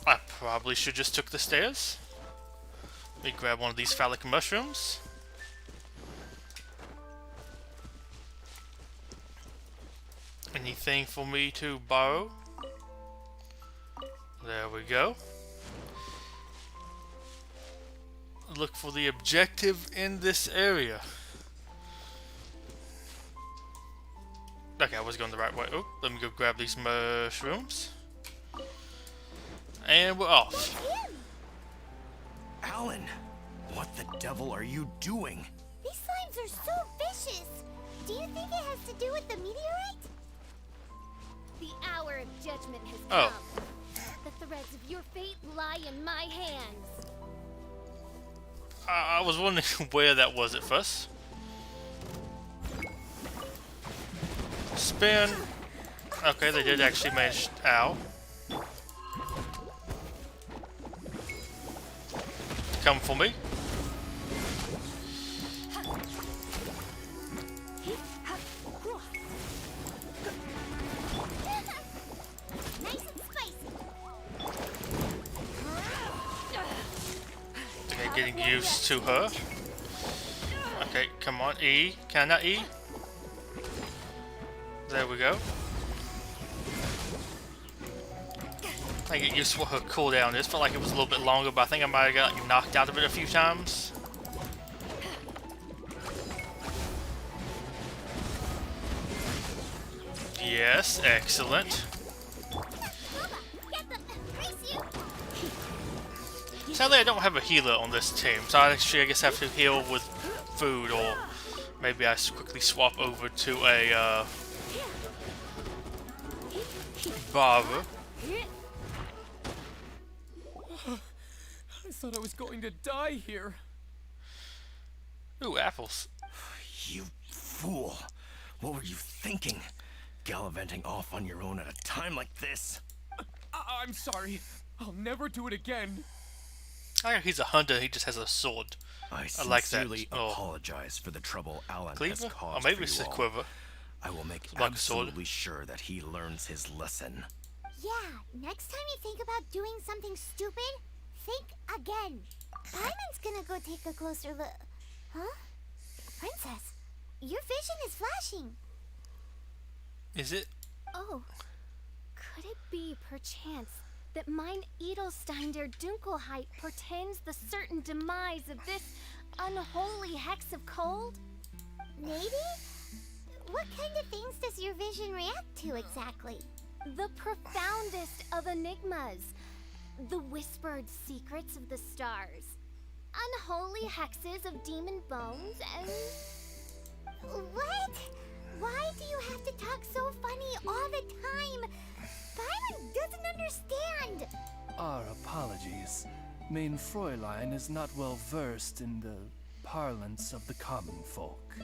I probably should just took the stairs. Let me grab one of these phallic mushrooms. Anything for me to borrow? There we go. Look for the objective in this area. Okay, I was going the right way. Oh, let me go grab these mushrooms. And we're off. Alan, what the devil are you doing? These slimes are so vicious. Do you think it has to do with the meteorite? The hour of judgment has Oh. come. The threads of your fate lie in my hands. I was wondering where that was at first. Spin. Okay, they did actually manage. Ow. Come for me. getting used to her. Okay, come on, E. Can I not E? There we go. I get used to what her cooldown is. Felt like it was a little bit longer, but I think I might have got like, knocked out of it a few times. Yes, excellent. Sadly, I don't have a healer on this team, so I guess have to heal with food, or maybe I quickly swap over to a barber. I thought I was going to die here. Ooh, apples. You fool! What were you thinking? Gallivanting off on your own at a time like this? I'm sorry. I'll never do it again. Oh, he's a hunter, he just has a sword. I like that. sincerely apologize for the trouble Alan Cleaver? has caused Or maybe for it's you a all. quiver. I will make Like a sword. absolutely sure that he learns his lesson. Yeah, next time you think about doing something stupid, think again. Paimon's gonna go take a closer look. Huh? Princess, your vision is flashing. Is it? Oh, could it be, perchance, that mine Edelstein der Dunkelheit portends the certain demise of this unholy hex of cold? Maybe? What kind of things does your vision react to exactly? The profoundest of enigmas. The whispered secrets of the stars. Unholy hexes of demon bones and... What? Why do you have to talk so funny all the time? Paimon doesn't understand. Our apologies. Main Fräulein is not well versed in the parlance of the common folk.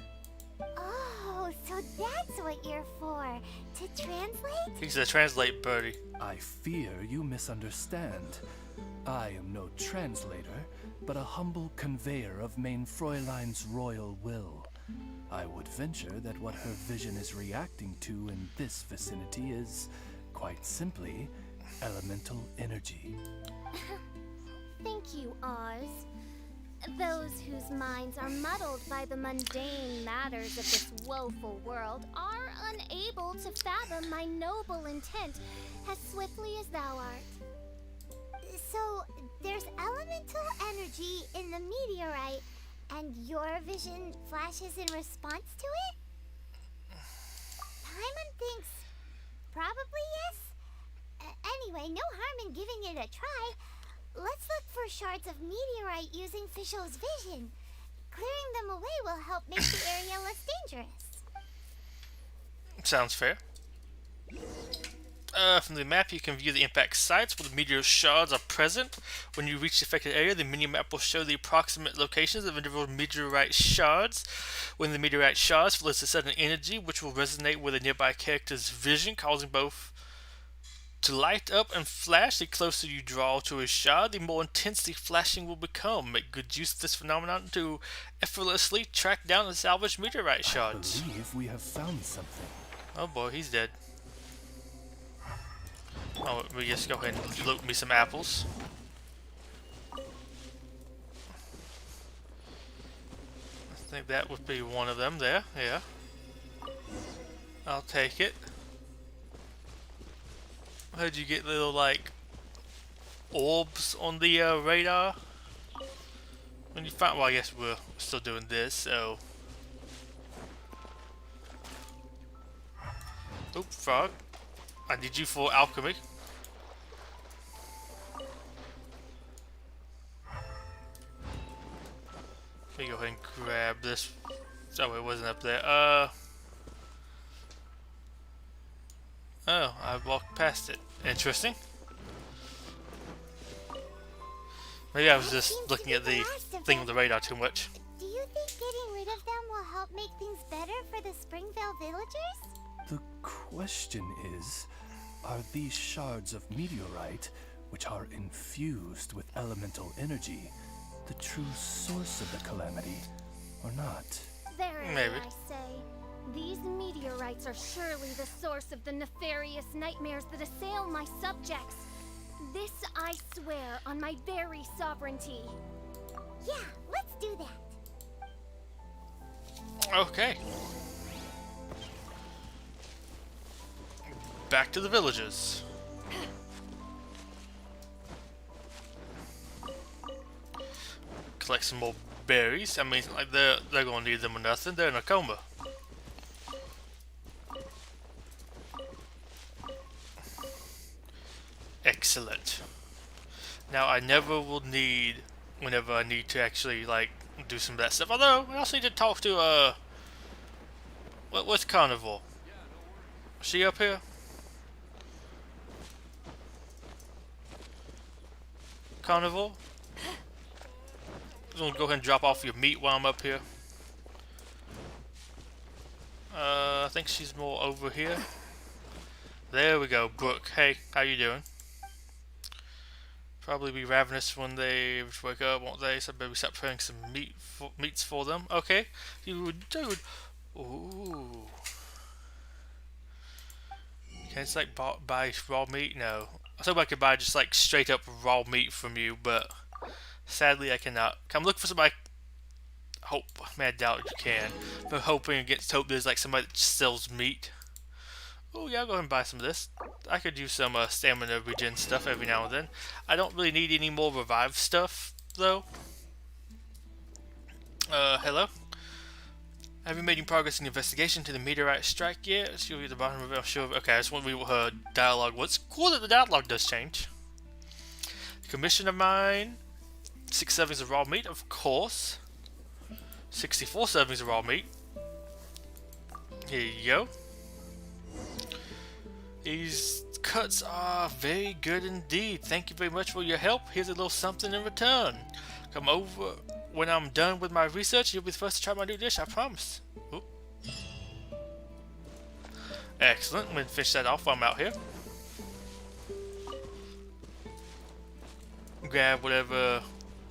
Oh, so that's what you're for. To translate? He's a translate birdie. I fear you misunderstand. I am no translator, but a humble conveyor of Main Fräulein's royal will. I would venture that what her vision is reacting to in this vicinity is, quite simply, elemental energy. Thank you, Oz. Those whose minds are muddled by the mundane matters of this woeful world are unable to fathom my noble intent as swiftly as thou art. So, there's elemental energy in the meteorite, and your vision flashes in response to it? Paimon thinks probably yes. Anyway, no harm in giving it a try. Let's look for shards of meteorite using Fischl's vision. Clearing them away will help make the area less dangerous. Sounds fair. From the map, you can view the impact sites where the meteor shards are present. When you reach the affected area, the mini-map will show the approximate locations of individual meteorite shards. When the meteorite shards flows a sudden energy, which will resonate with a nearby character's vision, causing both to light up and flash. The closer you draw to a shard, the more intense the flashing will become. Make good use of this phenomenon to effortlessly track down and salvage meteorite shards. I believe we have found something. Oh boy, he's dead. Oh, we just go ahead and loot me some apples. I think that would be one of them there, yeah. I'll take it. How'd you get little, like, orbs on the radar? When you find, well, I guess we're still doing this, so. Oop, frog. I need you for alchemy. Let me go ahead and grab this. Oh, it wasn't up there. Oh, I walked past it. Interesting. Maybe I was just looking at the thing on the radar too much. Do you think getting rid of them will help make things better for the Springvale villagers? The question is, are these shards of meteorite, which are infused with elemental energy, the true source of the calamity, or not? Verily, Maybe. I say, these meteorites are surely the source of the nefarious nightmares that assail my subjects. This I swear on my very sovereignty. Yeah, let's do that. Okay. Back to the villages. Collect some more berries. I mean, like they're gonna need them or nothing. They're in a coma. Excellent. Now I never will need, whenever I need to actually like do some of that stuff. Although I also need to talk to what's Carnival? Is she up here? Carnival? I'm gonna go ahead and drop off your meat while I'm up here. I think she's more over here. There we go, Brooke. Hey, how you doing? Probably be ravenous when they wake up, won't they? So maybe start preparing some meats for them. Okay, you dude. Ooh. Can I just like buy raw meat? No. I thought I could buy just like straight up raw meat from you, but sadly I cannot. Come look for somebody. Hope. I mean, I doubt you can. But hoping against hope there's like somebody that sells meat. Oh yeah, I'll go ahead and buy some of this. I could use some stamina regen stuff every now and then. I don't really need any more revive stuff though. Hello? Have you made any progress in the investigation to the meteorite strike yet? She'll be at the bottom of it, I'm sure. Okay, I just want to read what her dialogue was. Cool that the dialogue does change. Commission of mine. 6 servings of raw meat, of course. 64 servings of raw meat. Here you go. These cuts are very good indeed. Thank you very much for your help. Here's a little something in return. Come over when I'm done with my research. You'll be the first to try my new dish, I promise. Oop. Excellent. I'm going to finish that off while I'm out here. Grab whatever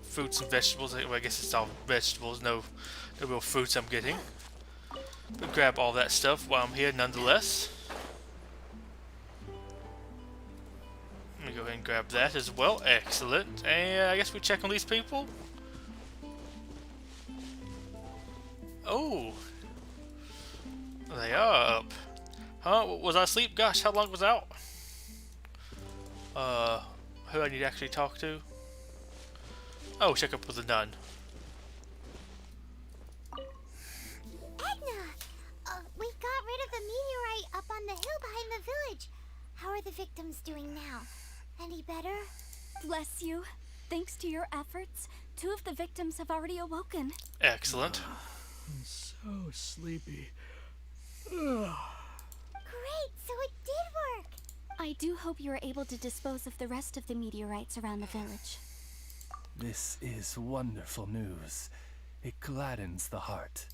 fruits and vegetables. Well, I guess it's all vegetables. No real fruits I'm getting. But grab all that stuff while I'm here nonetheless. Let me go ahead and grab that as well. Excellent. And I guess we check on these people. Oh. They are up. Huh? Was I asleep? Gosh, how long was I out? Who I need to actually talk to? Oh, check up with the nun. Edna! We got rid of the meteorite up on the hill behind the village. How are the victims doing now? Any better? Bless you. Thanks to your efforts, 2 of the victims have already awoken. Excellent. I'm so sleepy. Great, so it did work. I do hope you are able to dispose of the rest of the meteorites around the village. This is wonderful news. It gladdens the heart.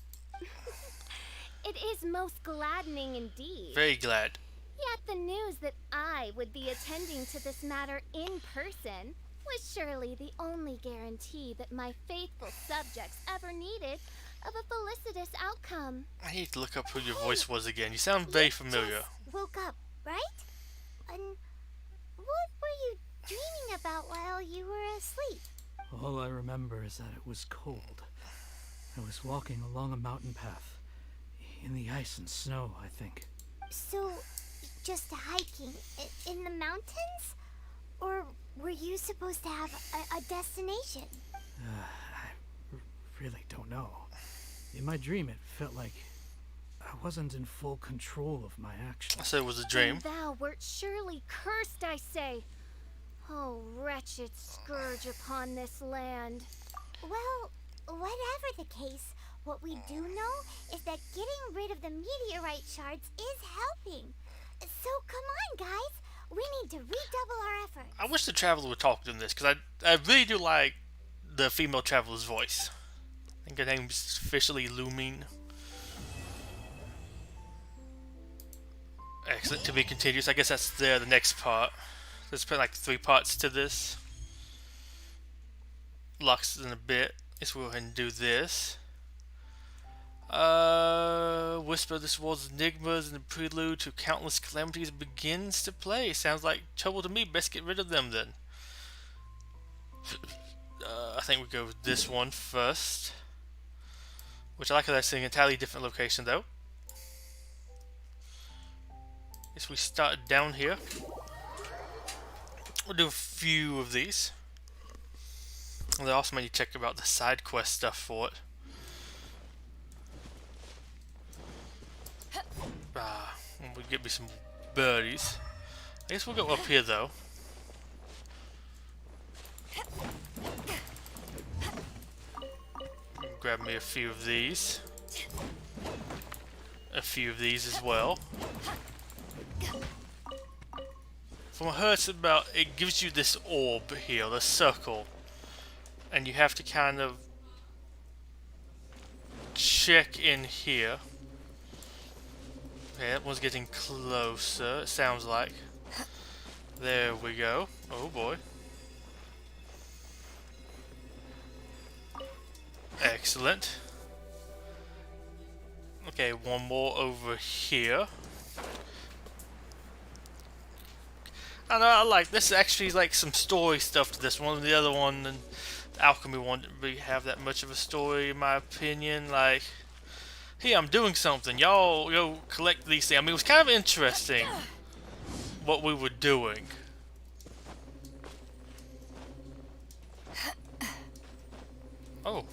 It is most gladdening indeed. Very glad. Yet the news that I would be attending to this matter in person was surely the only guarantee that my faithful subjects ever needed of a felicitous outcome. I need to look up who your voice was again. You sound very familiar. Just woke up, right? And what were you dreaming about while you were asleep? All I remember is that it was cold. I was walking along a mountain path. In the ice and snow, I think. So, just hiking in the mountains? Or were you supposed to have a destination? I really don't know. In my dream, it felt like I wasn't in full control of my actions. So it was a dream. And thou wert surely cursed, I say. Oh, wretched scourge upon this land. Well, whatever the case, what we do know is that getting rid of the meteorite shards is helping. So come on, guys. We need to redouble our efforts. I wish the Traveler would talk in this, because I really do like the female Traveler's voice. I think her name's officially looming. Excellent. To be continuous. I guess that's the next part. There's been like 3 parts to this. Lux in a bit. Let's go ahead and do this. Whisper this world's enigmas and the prelude to countless calamities begins to play. Sounds like trouble to me. Best get rid of them then. I think we go with this one first. Which I like how that's in an entirely different location though. Guess we start down here. We'll do a few of these. And then also maybe check about the side quest stuff for it. We'll get me some birdies. I guess we'll go up here though. Grab me a few of these. A few of these as well. From what I heard, it's about, it gives you this orb here, the circle. And you have to kind of check in here. Okay, that one's getting closer, it sounds like. There we go. Oh boy. Excellent. Okay, one more over here. I know, I like this. Actually, like some story stuff to this one. The other one, and Alchemy one, didn't really have that much of a story, in my opinion. Like, hey, I'm doing something. Y'all go collect these things. I mean, it was kind of interesting what we were doing. Oh.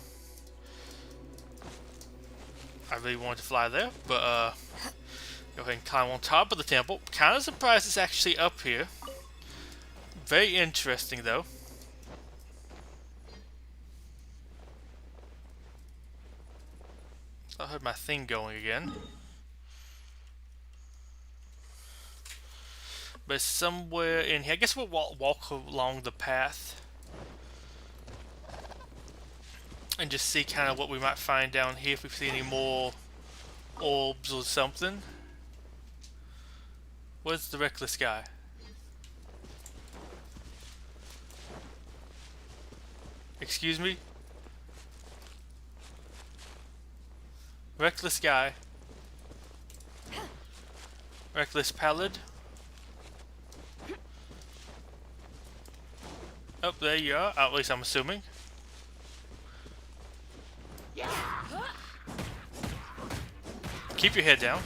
I really wanted to fly there, but go ahead and climb on top of the temple. Kind of surprised it's actually up here. Very interesting though. I heard my thing going again. But it's somewhere in here. I guess we'll walk along the path. And just see kind of what we might find down here, if we see any more orbs or something. Where's the reckless guy? Excuse me? Reckless guy. Reckless pallid. Oh, there you are. At least I'm assuming. Keep your head down.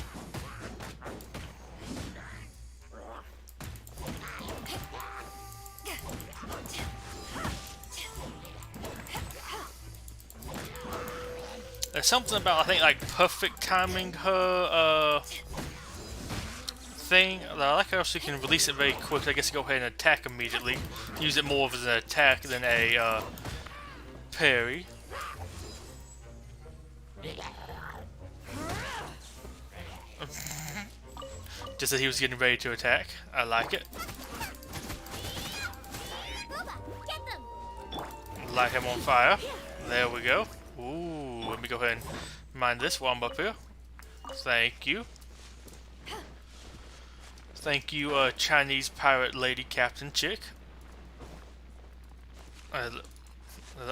There's something about, I think, like perfect timing her thing. I like how she can release it very quick. I guess go ahead and attack immediately. Use it more as an attack than a parry. Just as he was getting ready to attack. I like it. Light him on fire. There we go. Ooh, let me go ahead and mine this while I'm up here. Thank you. Thank you, Chinese pirate lady captain chick.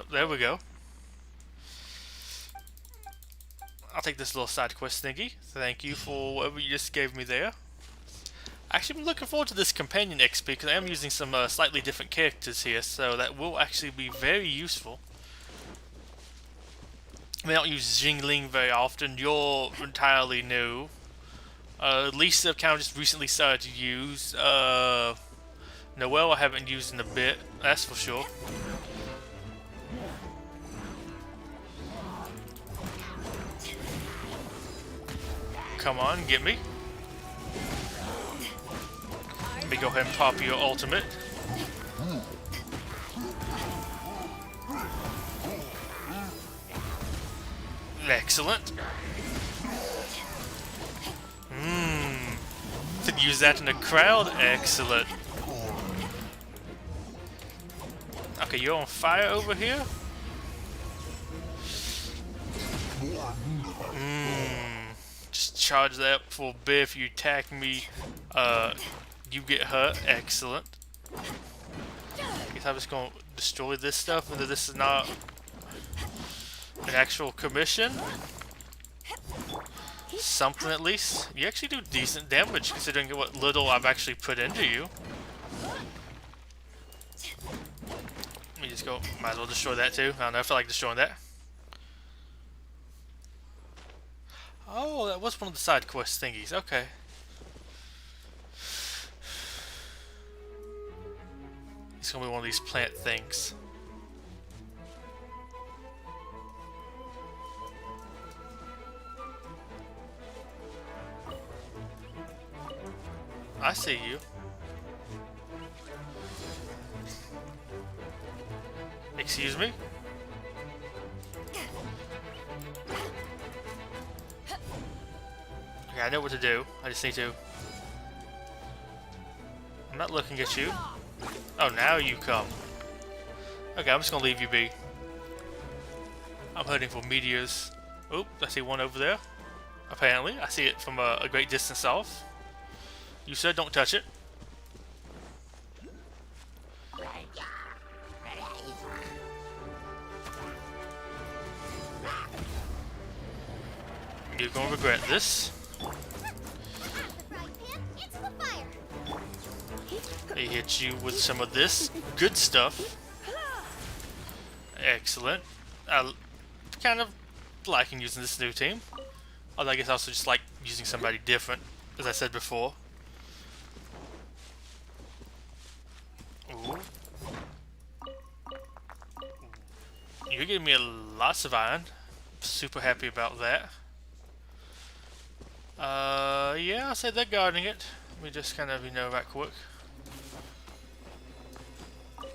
There we go. I'll take this little side quest thingy. Thank you for whatever you just gave me there. Actually, I'm looking forward to this companion XP because I am using some slightly different characters here, so that will actually be very useful. I mean, I don't use Jingling very often. You're entirely new. Lisa I've kind of just recently started to use. Noelle I haven't used in a bit, that's for sure. Come on, get me. Let me go ahead and pop your ultimate. Excellent. To use that in a crowd? Excellent. Okay, you're on fire over here? Just charge that up for a bit. If you attack me, you get hurt. Excellent. I guess I'm just gonna destroy this stuff, and this is not an actual commission. Something at least. You actually do decent damage considering what little I've actually put into you. me just go. Might as well destroy that too. I don't know. I feel like destroying that. Oh, that was one of the side quest thingies. Okay. It's gonna be one of these plant things. I see you. Excuse me? Okay, I know what to do. I just need to... I'm not looking at you. Oh, now you come. Okay, I'm just gonna leave you be. I'm hunting for meteors. Oop, I see one over there. Apparently, I see it from a great distance off. You said don't touch it. You're gonna regret this. They hit you with some of this good stuff. Excellent. I kind of liking using this new team. Although I guess I also just like using somebody different, as I said before. Ooh. You're giving me lots of iron. Super happy about that. Yeah, I'll say they're guarding it. Let me just kind of, right quick.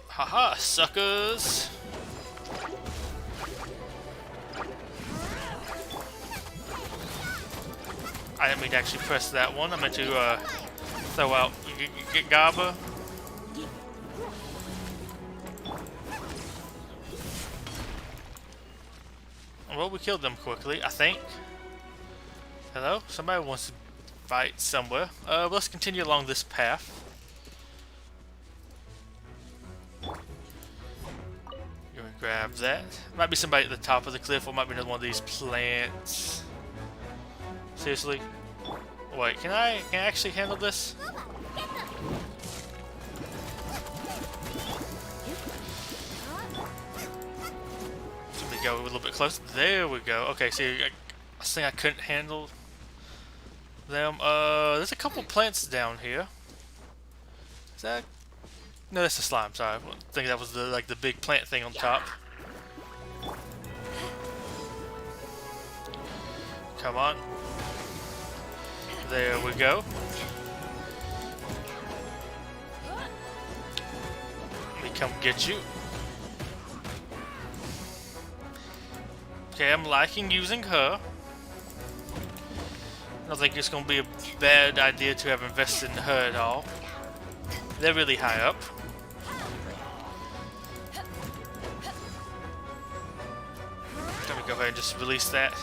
Haha, suckers! I didn't mean to actually press that one. I meant to throw out Gaba. Well, we killed them quickly, I think. Hello? Somebody wants to fight somewhere. Let's continue along this path. Gonna grab that. Might be somebody at the top of the cliff, or might be another one of these plants. Seriously? Wait, can I actually handle this? Let me go a little bit closer. There we go. Okay, see, I think I couldn't handle them. There's a couple plants down here. Is that? No, that's the slime. Sorry, I think that was the big plant thing on top. Come on. There we go. Let me come get you. Okay, I'm liking using her. I don't think it's going to be a bad idea to have invested in her at all. They're really high up. Let me go ahead and just release that.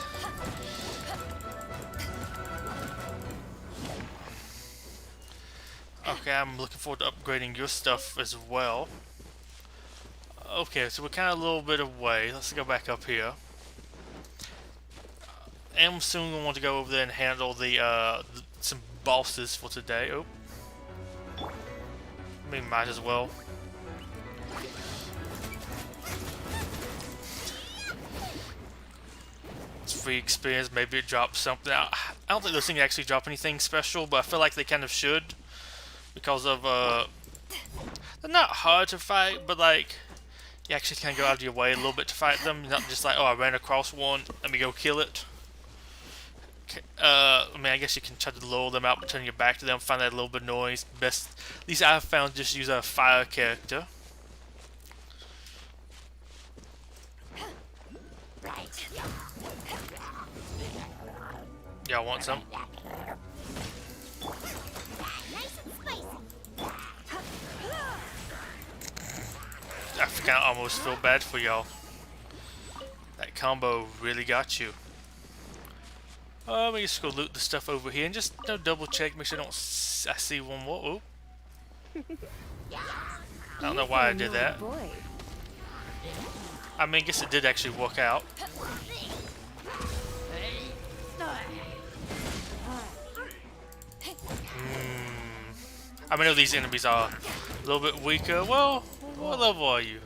Okay, I'm looking forward to upgrading your stuff as well. Okay, so we're kind of a little bit away. Let's go back up here. And soon we want to go over there and handle some bosses for today. Oh, I mean, might as well. It's free experience. Maybe it drops something. I don't think those things actually drop anything special, but I feel like they kind of should. Because of, they're not hard to fight, but like, you actually can go out of your way a little bit to fight them. Not just like, oh, I ran across one, let me go kill it. I mean, I guess you can try to lure them out by turning your back to them, find that a little bit of noise. Best, at least I've found, just use a fire character. Y'all want some? I kind of almost feel bad for y'all. That combo really got you. Let me just go loot the stuff over here and just double check, make sure I see one more. Oh. I don't know why I did that. I mean, I guess it did actually work out. I mean, I know these enemies are a little bit weaker. Well, what level are you?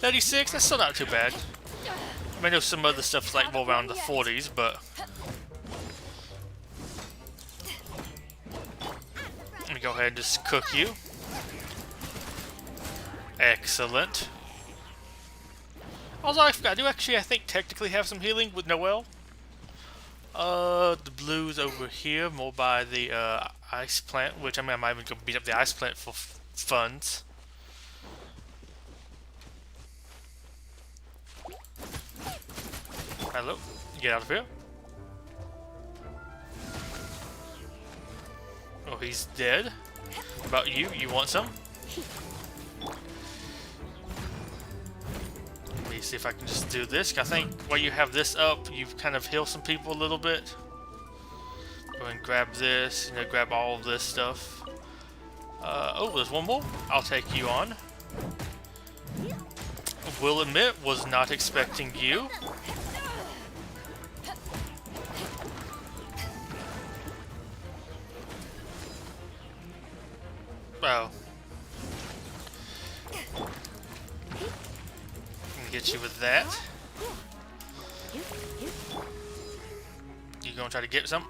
36, that's still not too bad. I mean, I know some other stuff's like more around the 40s, but... Let me go ahead and just cook you. Excellent. Also, I forgot, I do actually, I think, technically have some healing with Noelle. The blue's over here, more by the ice plant, which I mean, I might even go beat up the ice plant for funds. Hello, get out of here. Oh, he's dead. What about you? You want some? Let me see if I can just do this. I think while you have this up, you kind of heal some people a little bit. Go ahead and grab this, you know, grab all of this stuff. Oh, there's one more. I'll take you on. Will admit, was not expecting you. Oh. Get you with that. You gonna try to get some?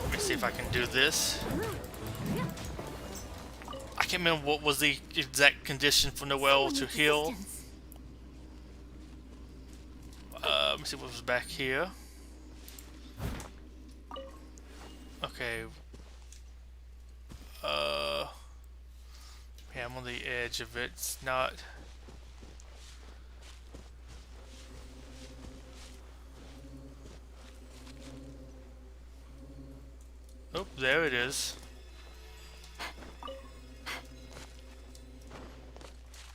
Let me see if I can do this. I can't remember what was the exact condition for Noelle to heal. Let me see what was back here. Okay. Yeah, I'm on the edge of it. It's not. Oh, there it is.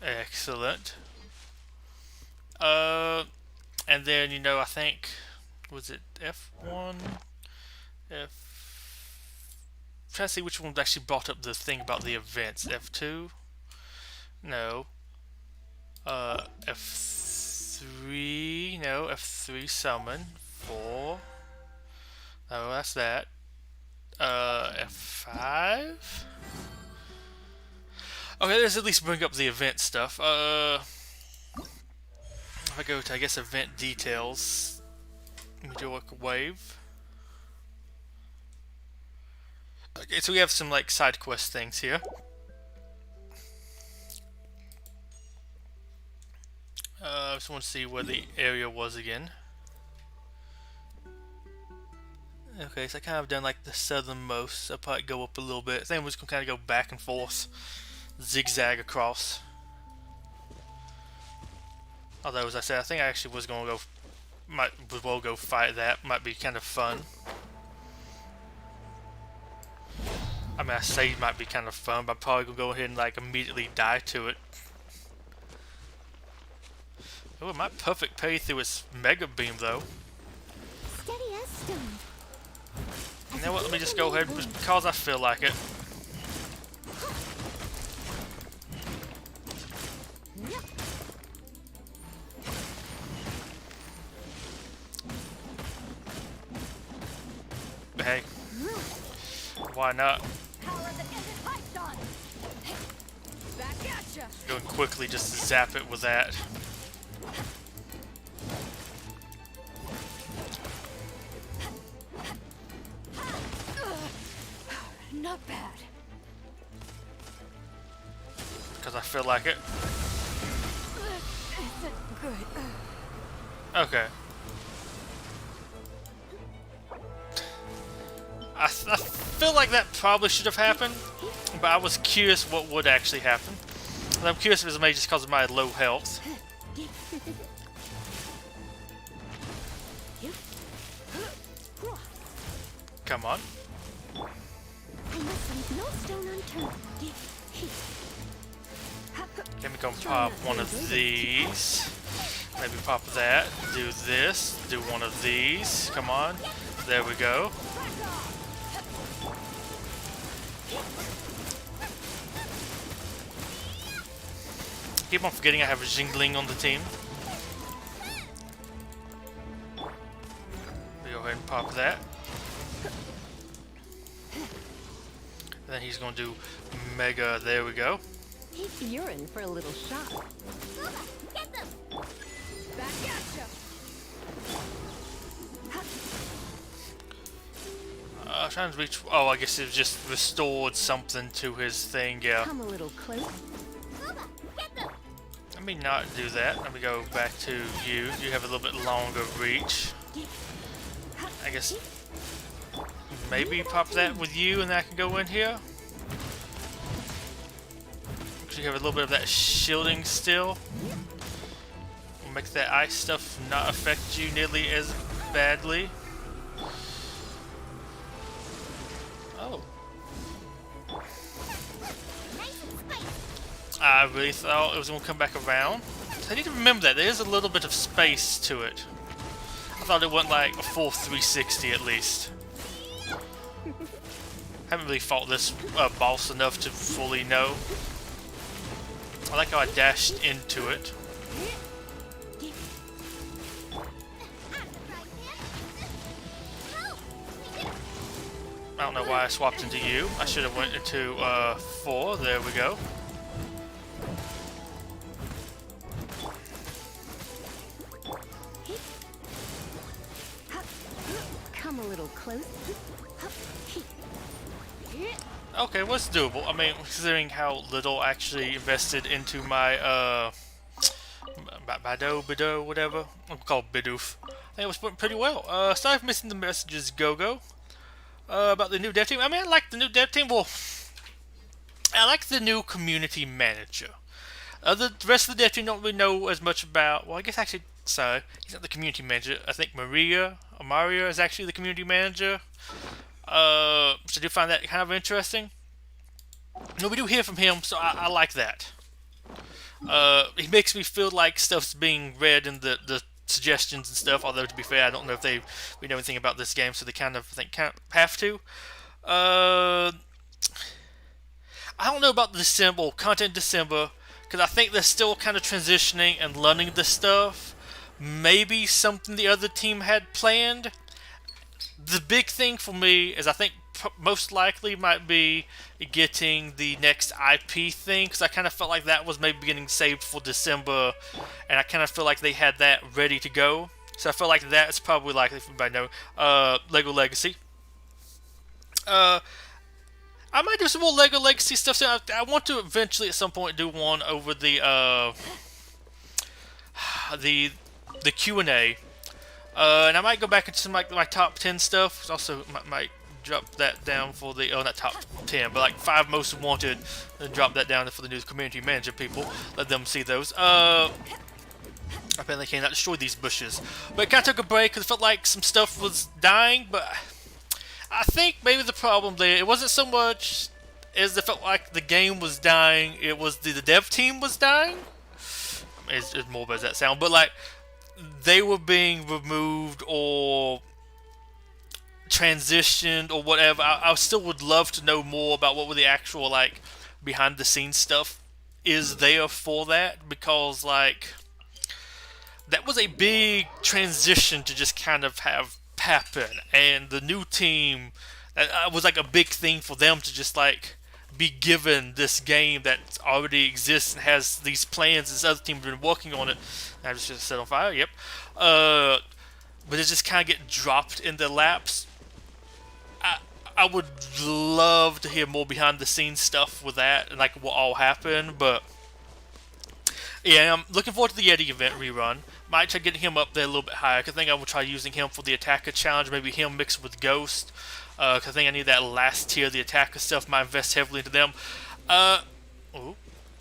Excellent. And then, you know, I think, was it F1? Try to see which one actually brought up the thing about the events. F2? No. F3? No. F3 summon. 4. No, that's that. F5? Okay, let's at least bring up the event stuff. If I go to, I guess, event details. Let me do like a wave. Okay, so we have some like side quest things here. I just want to see where the area was again. Okay, so I kind of done like the southernmost. So I'll probably go up a little bit. I think we're just gonna kind of go back and forth, zigzag across. Although, as I said, I think I actually was gonna go, might as well go fight that. Might be kind of fun. I mean, I say it might be kind of fun, but I'm probably gonna go ahead and like immediately die to it. Oh, it might perfect pay through its mega beam though. Steady as stone. You know what? Let me just go ahead just because I feel like it. But hey, why not? Going quickly just to zap it with that. Not bad. Because I feel like it. Good. Okay. I feel like that probably should have happened, but I was curious what would actually happen. And I'm curious if it was maybe just because of my low health. Come on. I must leave no stone unturned. Let me go pop one of these. Maybe pop that. Do this. Do one of these. Come on. There we go. Keep on forgetting I have a Jingling on the team. Go ahead and pop that. And then he's gonna do Mega. There we go. You're in for a little shock. Get them! Back at ya! Trying to reach. Oh, I guess it just restored something to his thing. Yeah. Come a little close. Get them! Let me not do that. Let me go back to you. You have a little bit longer reach. I guess maybe pop that with you, and then I can go in here. You have a little bit of that shielding still. Will make that ice stuff not affect you nearly as badly. Oh. I really thought it was going to come back around. I need to remember that. There is a little bit of space to it. I thought it went like a full 360 at least. Haven't really fought this boss enough to fully know. I like how I dashed into it. I don't know why I swapped into you. I should have went into 4. There we go. Come a little close. Okay, well, it's doable. I mean, considering how little I actually invested into my Bado, whatever. I'm called Bidoof. I think it was put pretty well. Sorry for missing the messages, Go-Go. About the new dev team. I mean, I like the new dev team. Well, I like the new community manager. The rest of the dev team don't really know as much about. Well, I guess actually, sorry, he's not the community manager. I think Maria is actually the community manager. So I do find that kind of interesting. No, we do hear from him, so I like that. He makes me feel like stuff's being read in the suggestions and stuff, although to be fair, I don't know if we know anything about this game, so they kind of have to. I don't know about the December, content December, because I think they're still kind of transitioning and learning the stuff. Maybe something the other team had planned. The big thing for me is I think most likely might be getting the next IP thing, because I kind of felt like that was maybe getting saved for December, and I kind of feel like they had that ready to go. So I feel like that's probably likely, if anybody know, Lego Legacy. I might do some more Lego Legacy stuff soon. I want to eventually at some point do one over the Q&A. And I might go back into some like my top 10 stuff. Also, might drop that down for the not top 10, but like 5 most wanted. And drop that down for the new community manager people. Let them see those. Apparently, cannot destroy these bushes. But I kind of took a break because it felt like some stuff was dying. But I think maybe the problem there, it wasn't so much as it felt like the game was dying. It was the dev team was dying. I mean, it's more bad as that sound, but like, they were being removed or transitioned or whatever. I still would love to know more about what were the actual like behind the scenes stuff is there for that, because like that was a big transition to just kind of have happen, and the new team was like a big thing for them to just like be given this game that already exists and has these plans. This other team has been working on it. I just set on fire. Yep. But it just kind of get dropped in their laps. I would love to hear more behind the scenes stuff with that and like what all happened. But yeah, I'm looking forward to the Yeti event rerun. Might try getting him up there a little bit higher. I think I will try using him for the attacker challenge. Maybe him mixed with Ghost. Cause I think I need that last tier, the attacker stuff. Might invest heavily into them. Oh,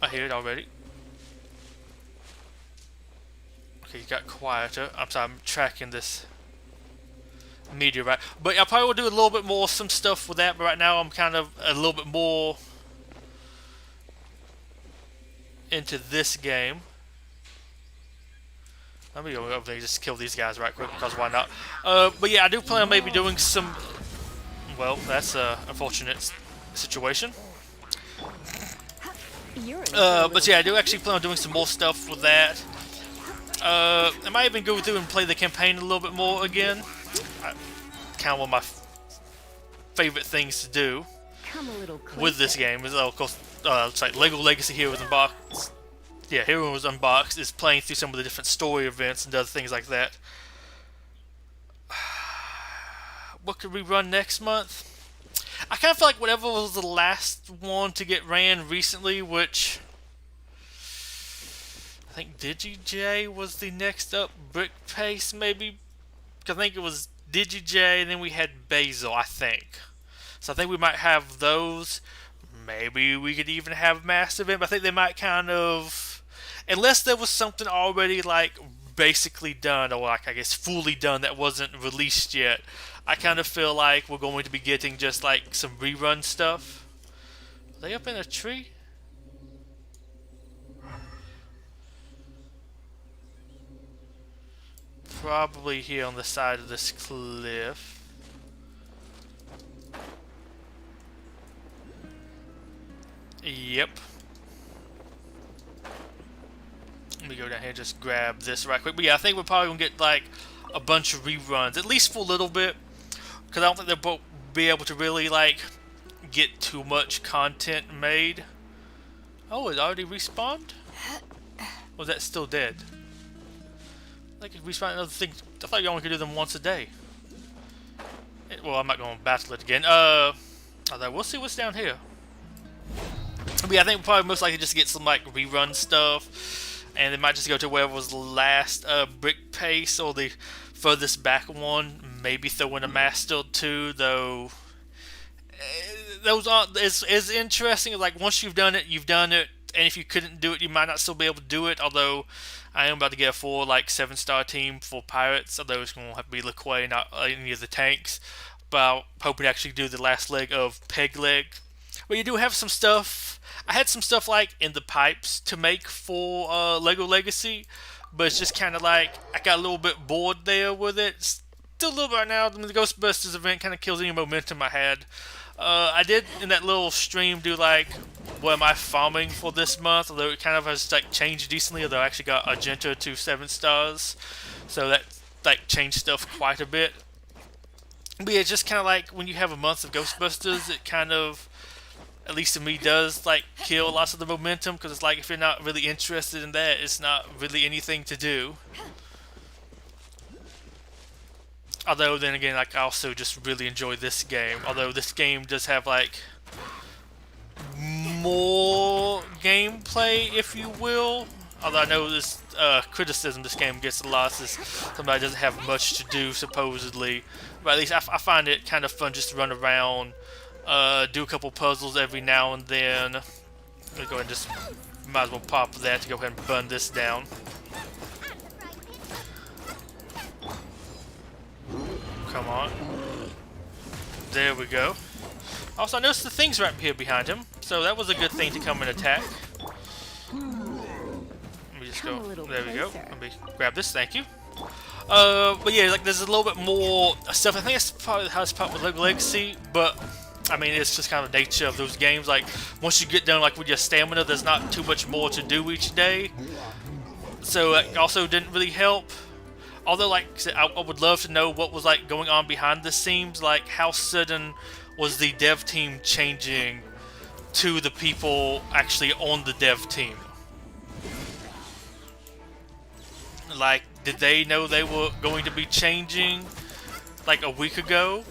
I hear it already. Okay, you got quieter. I'm sorry, I'm tracking this meteorite. But I probably will do a little bit more, some stuff with that. But right now, I'm kind of a little bit more into this game. Let me go over there and just kill these guys right quick, because why not? But yeah, I do plan on maybe doing some. Well, that's a unfortunate situation. But yeah, I do actually plan on doing some more stuff with that. I might even go through and play the campaign a little bit more again. Kind of one of my favorite things to do. Come a little with this closer. game is, of course, it's like Lego Legacy Hero was unboxed. Yeah, Hero was unboxed. Is playing through some of the different story events and other things like that. What could we run next month? I kind of feel like whatever was the last one to get ran recently, which I think DigiJ was the next up. Brick Pace, maybe. I think it was DigiJ, and then we had Basil, I think. So I think we might have those. Maybe we could even have Mass Event, but I think they might kind of... Unless there was something already, like, basically done, or, like, I guess fully done that wasn't released yet. I kind of feel like we're going to be getting just, like, some rerun stuff. Are they up in a tree? Probably here on the side of this cliff. Yep. Let me go down here and just grab this right quick. But yeah, I think we're probably going to get like a bunch of reruns, at least for a little bit. Because I don't think they'll be able to really like get too much content made. Oh, it already respawned? Or was that still dead? I think it respawned another thing. I thought you only could do them once a day. Well, I'm not going to battle it again. Although we'll see what's down here. But yeah, I think we'll probably most likely just get some like rerun stuff, and they might just go to wherever was the last Brick Pace or the furthest back one. Maybe throw in a Master 2, though. Those aren't as interesting. Like once you've done it, you've done it, and if you couldn't do it, you might not still be able to do it. Although I am about to get a full like 7-star team for pirates, although it's going to have to be LeQuay, not any of the tanks. But I'm hoping to actually do the last leg of Peg Leg. But you do have some stuff. I had some stuff like in the pipes to make for Lego Legacy, but it's just kind of like I got a little bit bored there with it. Still a little bit right now. The Ghostbusters event kind of kills any momentum I had. I did in that little stream do like what am I farming for this month, although it kind of has like changed decently. Although I actually got Argento to 7 stars, so that like changed stuff quite a bit. But yeah, it's just kind of like when you have a month of Ghostbusters, it kind of, at least to me, does like kill lots of the momentum, because it's like if you're not really interested in that, it's not really anything to do. Although then again, like I also just really enjoy this game. Although this game does have like more gameplay, if you will. Although I know this criticism this game gets a lot is somebody doesn't have much to do supposedly. But at least I find it kind of fun just to run around, do a couple puzzles every now and then. Let me go ahead and just might as well pop that to go ahead and burn this down. Come on. There we go. Also, I noticed the things right here behind him, so that was a good thing to come and attack. Let me just go. There we go. Let me grab this. Thank you. But yeah, like there's a little bit more stuff. I think that's probably the hardest part with Lego Legacy, but I mean it's just kind of the nature of those games. Like once you get done, like with your stamina, there's not too much more to do each day. So that also didn't really help. Although, like I said, I would love to know what was like going on behind the scenes. Like how sudden was the dev team changing to the people actually on the dev team? Like, did they know they were going to be changing like a week ago?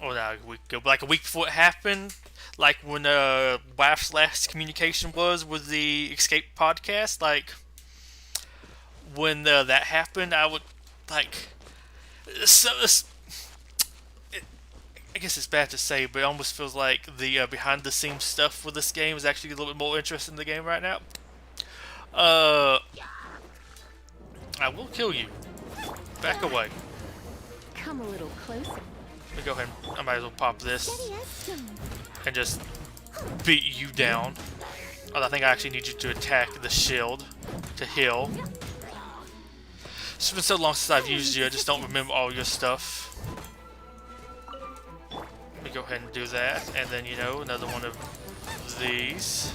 Or not a week ago, but like a week before it happened? Like when WAF's last communication was with the Escape podcast? Like, when that happened, I would, like... So, I guess it's bad to say, but it almost feels like the behind-the-scenes stuff with this game is actually a little bit more interesting in the game right now. I will kill you. Back away. Come a little closer. Let me go ahead and I might as well pop this and just beat you down. Oh, I think I actually need you to attack the shield to heal. It's been so long since I've used you, I just don't remember all your stuff. Let me go ahead and do that, and then, you know, another one of these.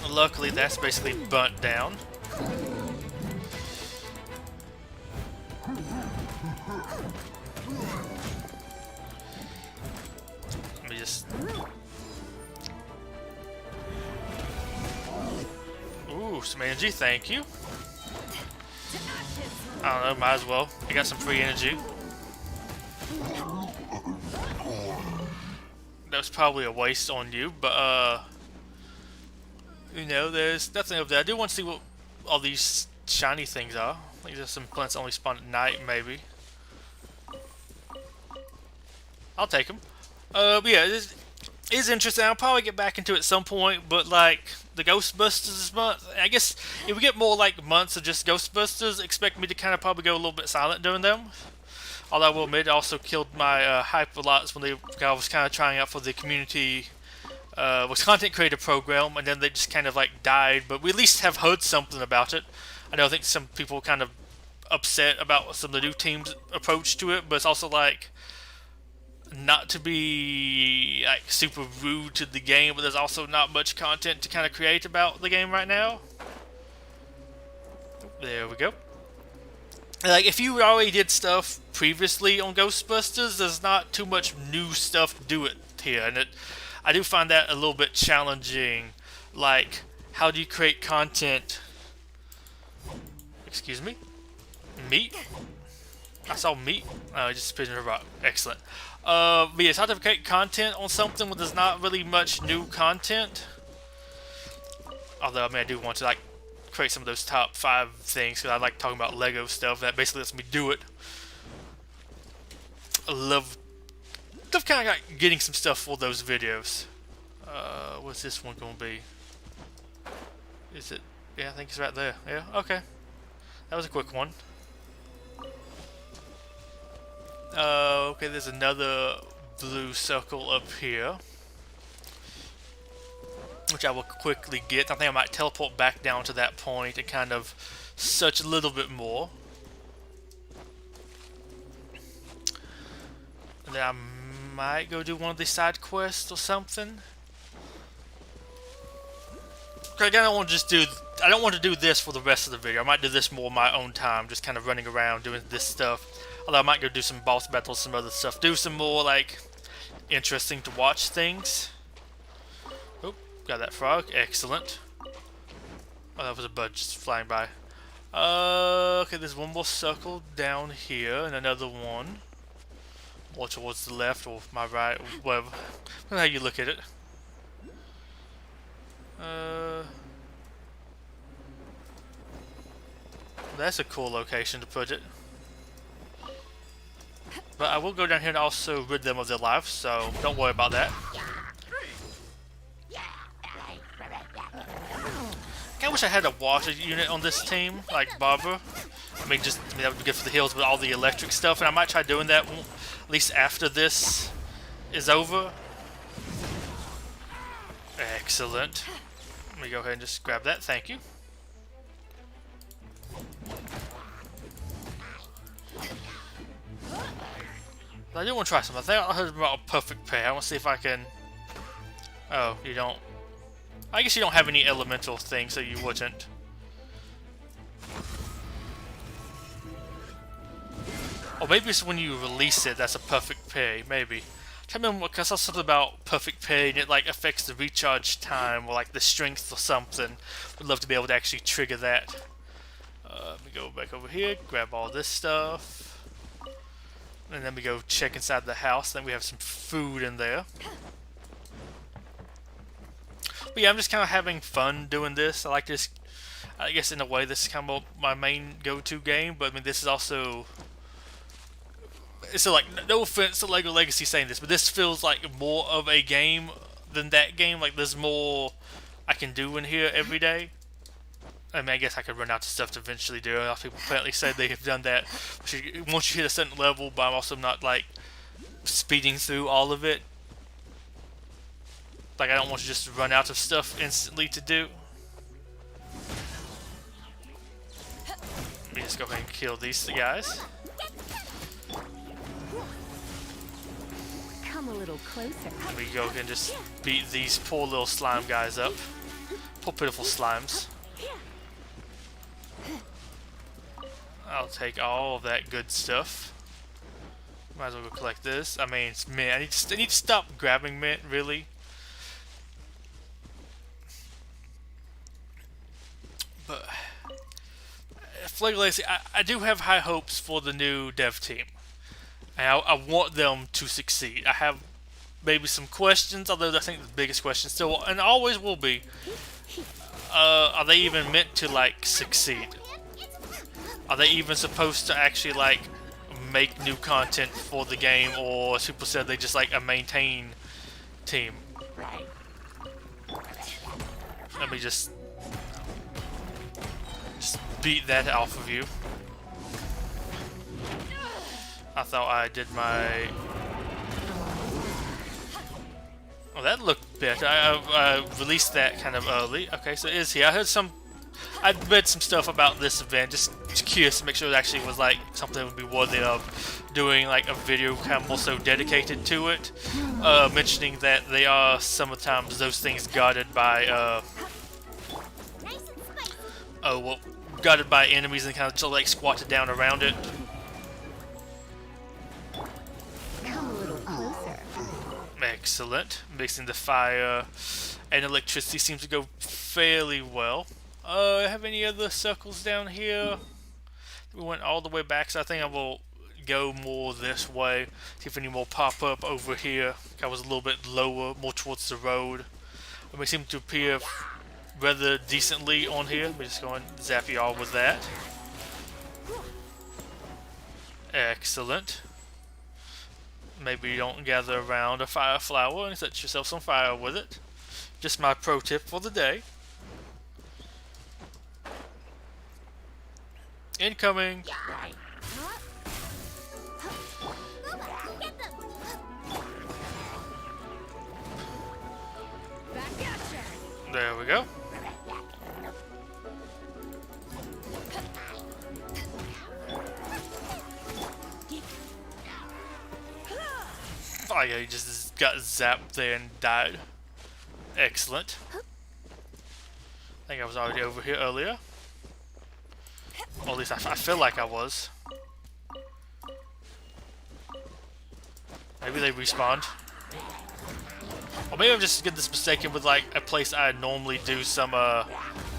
Luckily, that's basically burnt down. just... Ooh, some energy, thank you. I don't know, might as well. I got some free energy. That was probably a waste on you, but you know, there's nothing over there. I do want to see what all these shiny things are. I think there's some plants that only spawn at night, maybe. I'll take them. But yeah, it is interesting. I'll probably get back into it at some point, but like the Ghostbusters this month, I guess if we get more like months of just Ghostbusters, expect me to kind of probably go a little bit silent during them. Although I will admit, it also killed my hype a lot when I was kind of trying out for the community was content creator program, and then they just kind of like died. But we at least have heard something about it. I think some people kind of upset about some of the new team's approach to it, but it's also like not to be like super rude to the game, but there's also not much content to kind of create about the game right now. There we go. Like, if you already did stuff previously on Ghostbusters, there's not too much new stuff to do it here, and I do find that a little bit challenging. Like, how do you create content? Excuse me? Meat? I saw meat. Oh, I just spit in a rock. Excellent. But yeah, it's hard to create content on something where there's not really much new content. Although, I mean, I do want to, like, create some of those top 5 things, because I like talking about Lego stuff. That basically lets me do it. I love kind of like getting some stuff for those videos. What's this one going to be? Is it? Yeah, I think it's right there. Yeah, okay. That was a quick one. Okay, there's another blue circle up here, which I will quickly get. I think I might teleport back down to that point and kind of search a little bit more. And then I might go do one of the side quests or something. I don't want to just do. I don't want to do this for the rest of the video. I might do this more on my own time, just kind of running around doing this stuff. Although I might go do some boss battles, some other stuff, do some more like interesting to watch things. Oh, got that frog. Excellent. Oh, that was a bug just flying by. Okay, there's one more circle down here, and another one more towards the left or my right, whatever. I don't know how you look at it. That's a cool location to put it. But I will go down here and also rid them of their lives, so don't worry about that. I wish I had a water unit on this team, like Barbara. I mean, that would be good for the heals with all the electric stuff, and I might try doing that at least after this is over. Excellent. Let me go ahead and just grab that, thank you. I do want to try something. I think I heard about a perfect pair. I want to see if I can... Oh, you don't... I guess you don't have any elemental things, so you wouldn't. Or maybe it's when you release it, that's a perfect pair. Maybe. I remember because I saw something about perfect pair and it like affects the recharge time or like the strength or something. Would love to be able to actually trigger that. Let me go back over here, grab all this stuff. And then we go check inside the house. Then we have some food in there. But yeah, I'm just kind of having fun doing this. I like this. I guess in a way, this is kind of my main go-to game. But I mean, this is also. So like, no offense to Lego Legacy saying this, but this feels like more of a game than that game. Like, there's more I can do in here every day. I mean, I guess I could run out of stuff to eventually do. A lot of people apparently say they have done that once you hit a certain level, but I'm also not, like, speeding through all of it. Like, I don't want to just run out of stuff instantly to do. Let me just go ahead and kill these guys. Come a little closer. Let me go ahead and just beat these poor little slime guys up. Poor pitiful slimes. I'll take all of that good stuff. Might as well go collect this. I mean, it's mint. I need to stop grabbing mint, really. But Flag Legacy, I do have high hopes for the new dev team. And I want them to succeed. I have maybe some questions, although I think the biggest question still, and always will be, are they even meant to, like, succeed? Are they even supposed to actually, like, make new content for the game, or as people said, they just, like, a maintain team? Let me just beat that off of you. I thought I did my... Oh, that looked better. I released that kind of early. Okay, so it is here. I read some stuff about this event, just curious to make sure it actually was like something that would be worthy of doing like a video kind of more so dedicated to it. Mentioning that they are sometimes those things guarded by guarded by enemies and kind of just like squatted down around it. Come a little closer. Excellent. Mixing the fire and electricity seems to go fairly well. Have any other circles down here? We went all the way back, so I think I will go more this way. See if any more pop up over here. I was a little bit lower, more towards the road. They seem to appear rather decently on here. We're just going to zap you all with that. Excellent. Maybe you don't gather around a fire flower and set yourself some fire with it. Just my pro tip for the day. Incoming! There we go. Oh yeah, he just got zapped there and died. Excellent. I think I was already over here earlier. Or at least I feel like I was. Maybe they respawned. Or maybe I'm just getting this mistaken with like a place I normally do some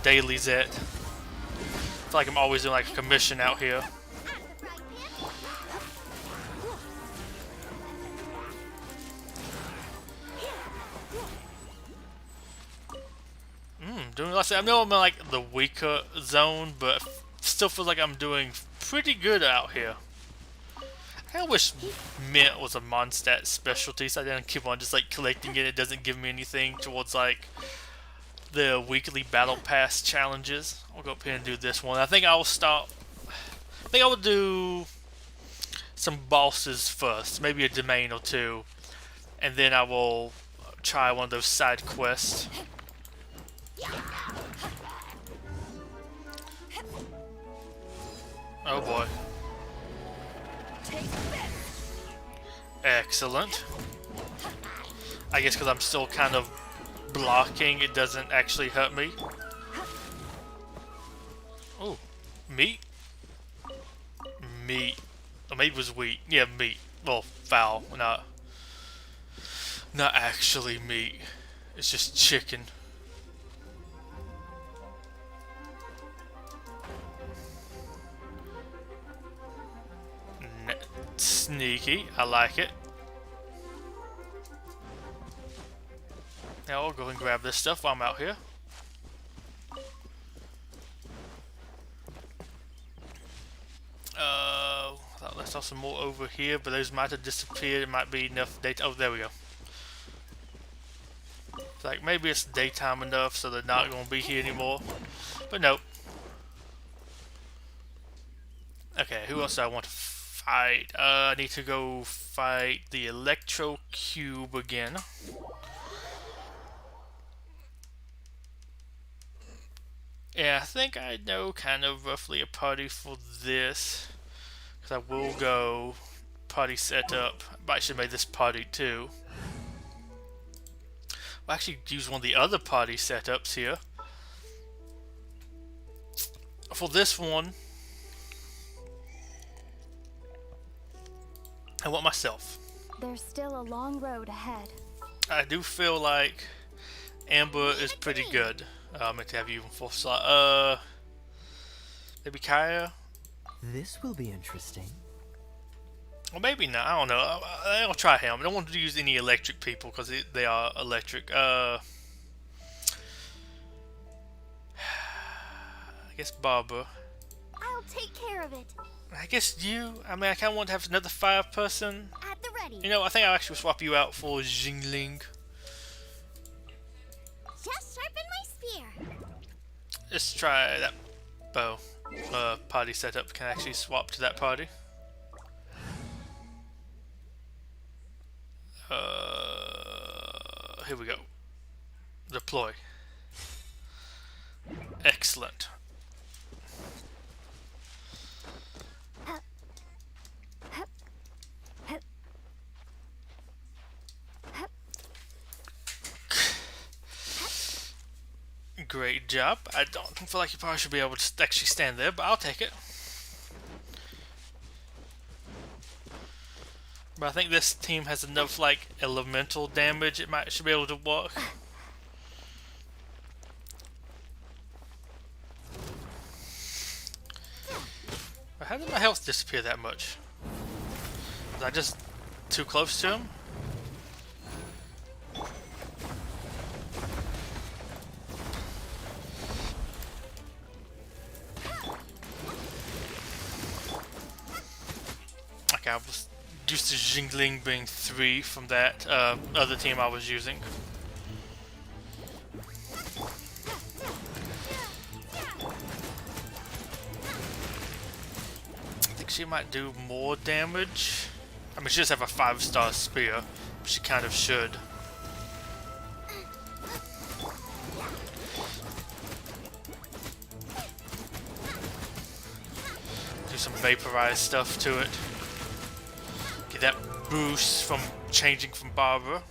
dailies at. I feel like I'm always doing like a commission out here. Doing less. I know I'm in like the weaker zone, but still feel like I'm doing pretty good out here. I wish mint was a Mondstadt specialty, so I didn't keep on just like collecting it. It doesn't give me anything towards like the weekly battle pass challenges. I'll go up here and do this one. I think I will stop. I think I will do some bosses first, maybe a domain or two, and then I will try one of those side quests. Oh boy. Excellent. I guess because I'm still kind of blocking, it doesn't actually hurt me. Oh, meat? Meat. Or maybe it was wheat. Yeah, meat. Well, fowl. Not actually meat. It's just chicken. Sneaky, I like it. Now I'll go and grab this stuff while I'm out here. I thought I saw some more over here, but those might have disappeared. It might be enough daytime. Oh, there we go. It's like maybe it's daytime enough so they're not going to be here anymore. But nope. Okay, who else do I want to fight? I need to go fight the Electro Cube again. Yeah, I think I know kind of roughly a party for this. Because I will go party setup. I should have made this party too. I'll actually use one of the other party setups here. For this one, I want myself. There's still a long road ahead. I do feel like Amber is pretty good. I meant to have you in 4th slot. Maybe Kaya? This will be interesting. Or maybe not. I don't know. I'll try him. I don't want to use any electric people because they are electric. I guess Barbara. I'll take care of it. I guess you. I mean, I kind of want to have another fire person. At the ready. You know, I think I'll actually swap you out for Jingling. Just sharpen my spear. Let's try that bow. Party setup can actually swap to that party. Here we go. Deploy. Excellent. Great job. I don't feel like you probably should be able to actually stand there, but I'll take it. But I think this team has enough like elemental damage it should be able to work. But how did my health disappear that much? Was I just too close to him? Okay, I was used to Jingling being 3 from that other team I was using. I think she might do more damage. I mean, she does have a 5-star spear, but she kind of should. Do some vaporized stuff to it. Get that boost from changing from Barbara.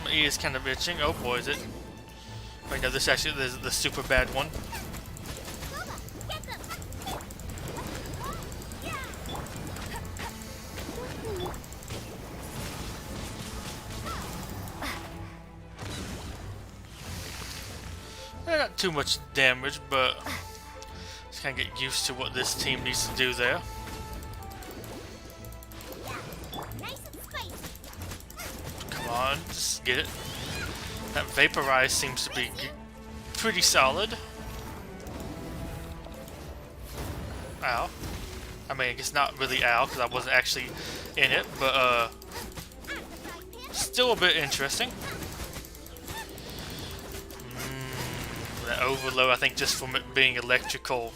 My ear is kind of itching. Oh boy, is it? Wait, no, this actually is the super bad one. Not too much damage, but just kind of get used to what this team needs to do there. Come on, just get it. That vaporize seems to be pretty solid. Ow. I mean, it's not really ow because I wasn't actually in it, but still a bit interesting. That overload, I think, just from it being electrical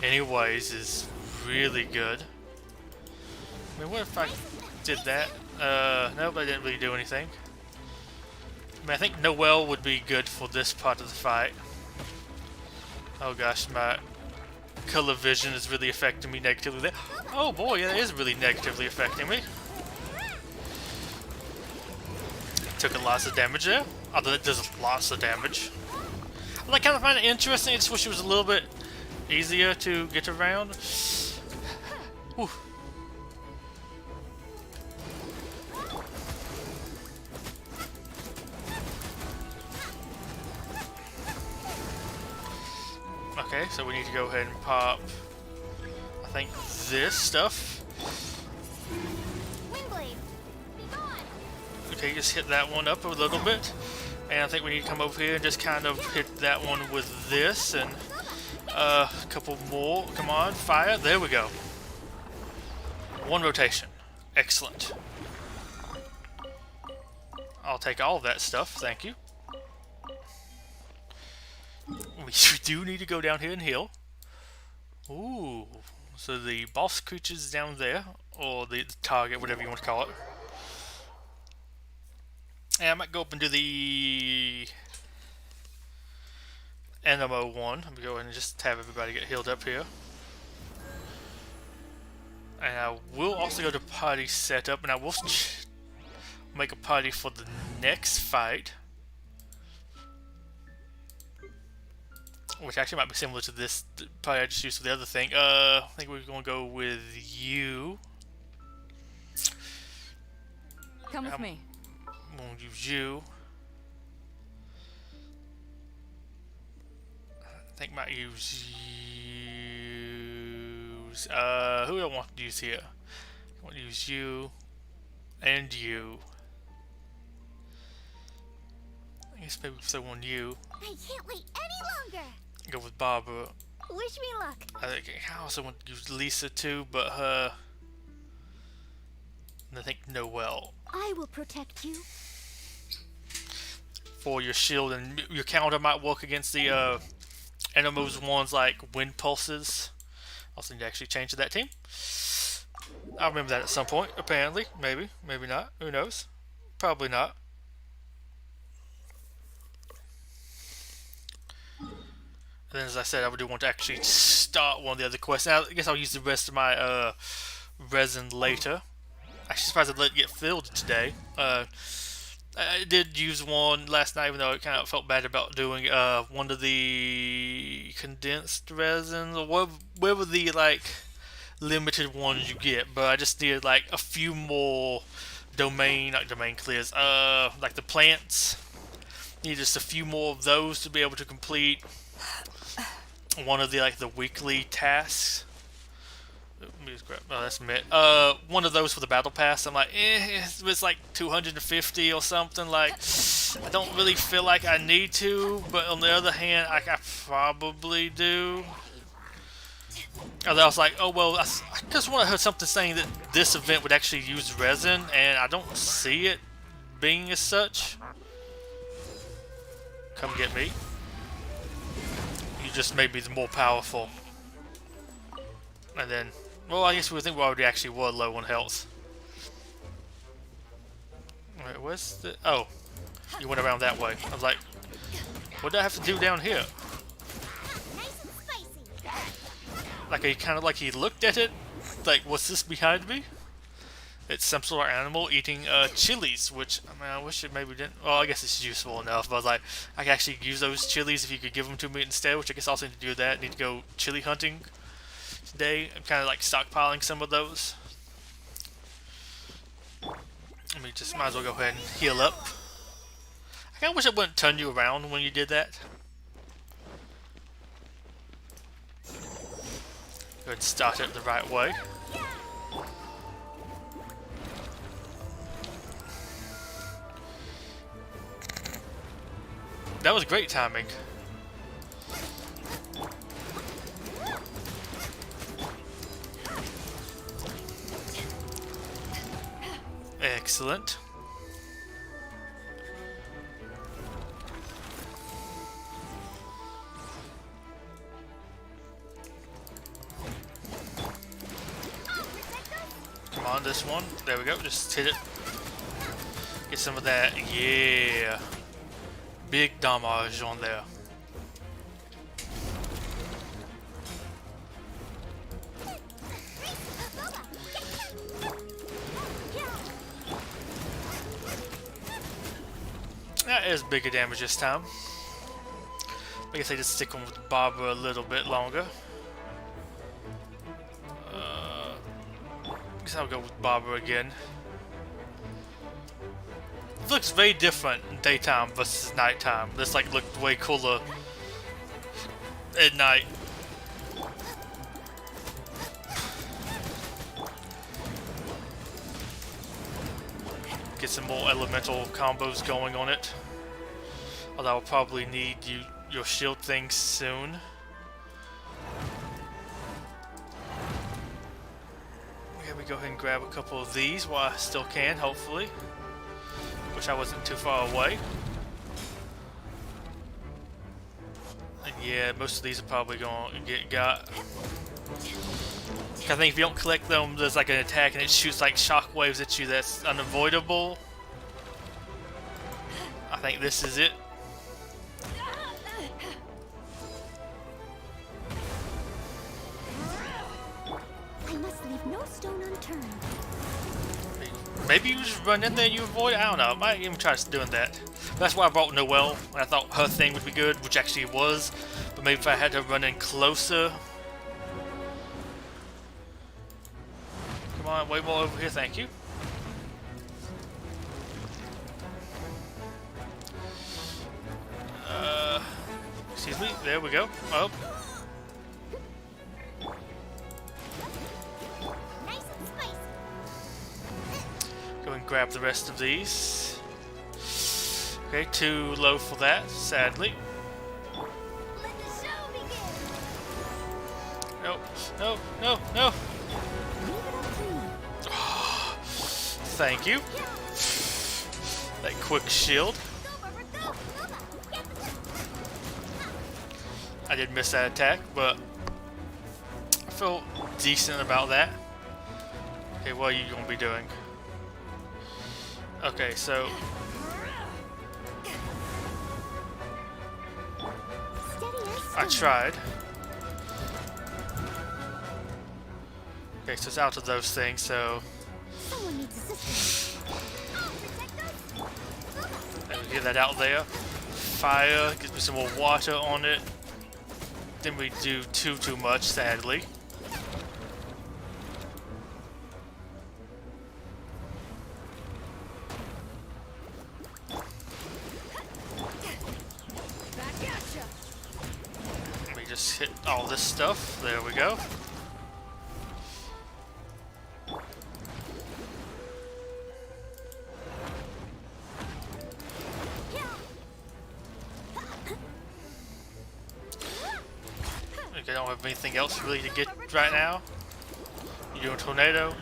anyways, is really good. I mean, what if I did that? Nope, I didn't really do anything. I mean, I think Noelle would be good for this part of the fight. Oh gosh, my color vision is really affecting me negatively there. Oh boy, yeah, it is really negatively affecting me. Took a lot of damage there, although it does lots of damage. I kind of find it interesting. I just wish it was a little bit easier to get around. Whew. Okay, so we need to go ahead and pop, I think, this stuff. Okay, just hit that one up a little bit. And I think we need to come over here and just kind of hit that one with this and a couple more. Come on, fire. There we go. One rotation. Excellent. I'll take all of that stuff. Thank you. We do need to go down here and heal. Ooh. So the boss creature's down there. Or the target, whatever you want to call it. And I might go up and do the Enemo one. Let me go ahead and just have everybody get healed up here. And I will also go to party setup, and I will make a party for the next fight. Which actually might be similar to this party I just used for the other thing. I think we're going to go with you. Come with me. I'm gonna use you. I think I might use who do I want to use here? I want to use you and you. I guess maybe throw on you. I can't wait any longer. Go with Barbara. Wish me luck. I also want to use Lisa too, but and I think Noelle. I will protect you. For your shield, and your counter might work against the Enemo's ones like wind pulses. Also need to actually change to that team. I'll remember that at some point, apparently. Maybe, maybe not. Who knows? Probably not. And then, as I said, I do want to actually start one of the other quests. Now, I guess I'll use the rest of my resin later. Actually, surprised I let it get filled today. I did use one last night, even though I kind of felt bad about doing one of the condensed resins, or whatever the like limited ones you get. But I just needed like a few more domain clears, like the plants. Need just a few more of those to be able to complete one of the like the weekly tasks. Let me just grab, oh, that's Mitt. One of those for the battle pass. I'm like, it's like 250 or something. Like, I don't really feel like I need to, but on the other hand, I probably do. And I was like, oh well, I just want to heard something saying that this event would actually use resin, and I don't see it being as such. Come get me. You just made me more powerful. And then, well, I guess we think we already actually were low on health. Wait, where's the... Oh, you went around that way. I was like, what do I have to do down here? Like, he kind of like he looked at it. Like, what's this behind me? It's some sort of animal eating chilies, which, I mean, I wish it maybe didn't... Well, I guess it's useful enough, but I was like, I could actually use those chilies if you could give them to me instead, which I guess I also need to do that. I need to go chili hunting today. I'm kind of like stockpiling some of those. Let me just, might as well go ahead and heal up. I kind of wish it wouldn't turn you around when you did that. Go ahead and start it the right way. That was great timing. Excellent. Come on, this one. There we go. Just hit it. Get some of that. Yeah. Big damage on there. That is bigger damage this time. I guess I just stick on with Barbara a little bit longer. I guess I'll go with Barbara again. It looks very different in daytime versus nighttime. This like looked way cooler at night. Get some more elemental combos going on it. Although I'll probably need your shield thing soon. Let me go ahead and grab a couple of these while I still can, hopefully. Wish I wasn't too far away. And yeah, most of these are probably going to get got. I think if you don't collect them, there's like an attack and it shoots like shockwaves at you that's unavoidable. I think this is it. I must leave no stone unturned. Maybe you just run in there and you avoid it. I don't know. I might even try doing that. That's why I brought Noelle. I thought her thing would be good, which actually it was. But maybe if I had to run in closer. Come on, way more over here, thank you. Excuse me. There we go. Oh. Nice and spicy. Go and grab the rest of these. Okay, too low for that, sadly. Let the show begin. No, no, no, no. Thank you. That quick shield. I did miss that attack, but I feel decent about that. Okay, what are you gonna be doing? Okay, so I tried. Okay, so it's out of those things, so Someone needs assistance. let me get that out there. Fire, gives me some more water on it. Didn't we do too much, sadly. Let me just hit all this stuff. There we go. Okay, I don't have anything else really to get right now. You doing a tornado?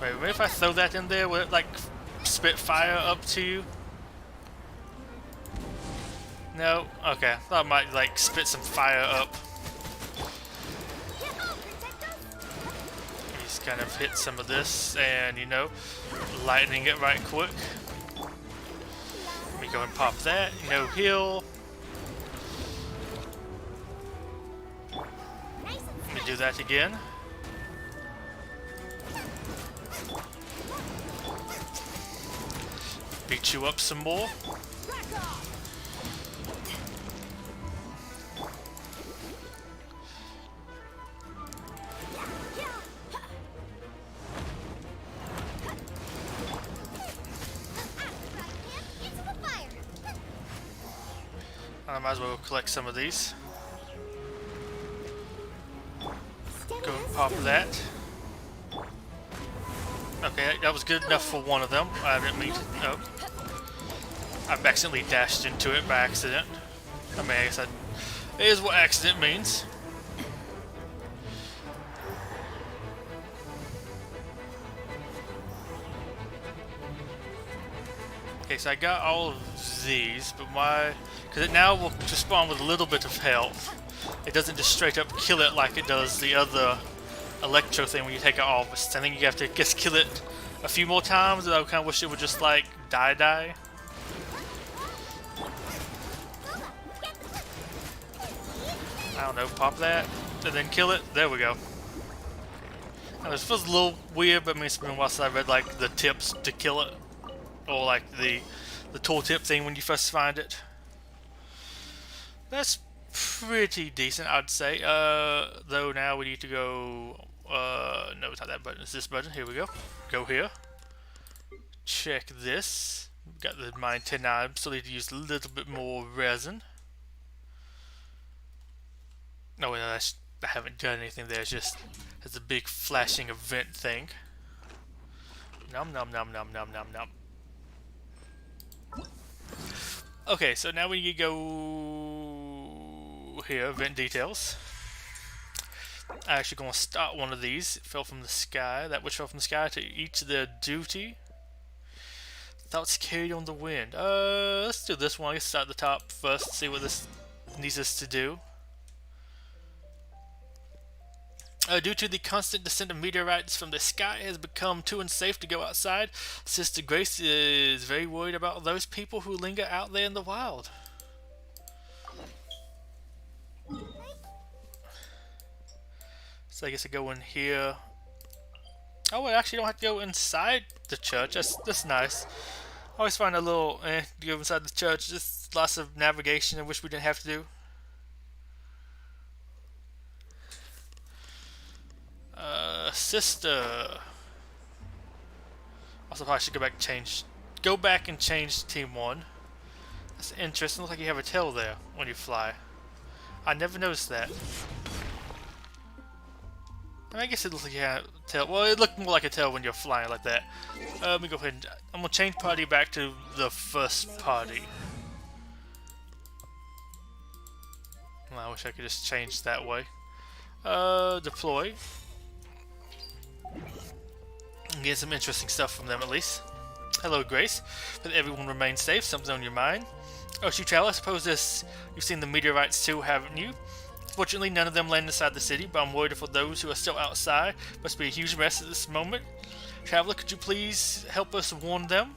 Wait, maybe if I throw that in there, will it like spit fire up to you? No? Okay, I thought it might like spit some fire up. Just kind of hit some of this and, you know, lightning it right quick. Let me go and pop that. No heal. Let me do that again. Beat you up some more. I might as well collect some of these. Go and pop that. Okay, that was good enough for one of them. I didn't mean to. No. I've accidentally dashed into it by accident. I mean, I guess that is what accident means. Okay, so I got all of these, but why? Because it now will spawn with a little bit of health. It doesn't just straight up kill it like it does the other electro thing when you take it off. I think you have to just kill it a few more times, and I kind of wish it would just like die. I don't know, pop that, and then kill it. There we go. Now, this feels a little weird, but I mean, it's been a while since I read like the tips to kill it. Or like the tooltip thing when you first find it. That's pretty decent, I'd say. Though now we need to go. No, it's not that button. It's this button. Here we go. Go here. Check this. We've got the mine 10 items. Still need to use a little bit more resin. No, wait, no, I haven't done anything there. It's just has a big flashing event thing. Nom nom nom nom nom nom nom. Okay, so now we go here, event details. I'm actually going to start one of these. It fell from the sky. That which fell from the sky to each their duty. Thoughts carried on the wind. Let's do this one. Let's start at the top first. See what this needs us to do. Due to the constant descent of meteorites from the sky, it has become too unsafe to go outside. Sister Grace is very worried about those people who linger out there in the wild. So I guess I go in here. Oh, I actually don't have to go inside the church. That's nice. I always find a little to go inside the church. Just lots of navigation I wish we didn't have to do. Sister. Also, probably should go back and change go back and change to Team 1. That's interesting. Looks like you have a tail there when you fly. I never noticed that. I mean, I guess it looks like you have a tail. Well, it looked more like a tail when you're flying like that. Let me go ahead and... I'm going to change party back to the first party. Well, I wish I could just change that way. Deploy. Get some interesting stuff from them at least. Hello, Grace. That everyone remains safe. Something on your mind? Oh, Travel, I suppose you've seen the meteorites too, haven't you? Fortunately, none of them land inside the city, but I'm worried for those who are still outside. Must be a huge mess at this moment. Traveler, could you please help us warn them?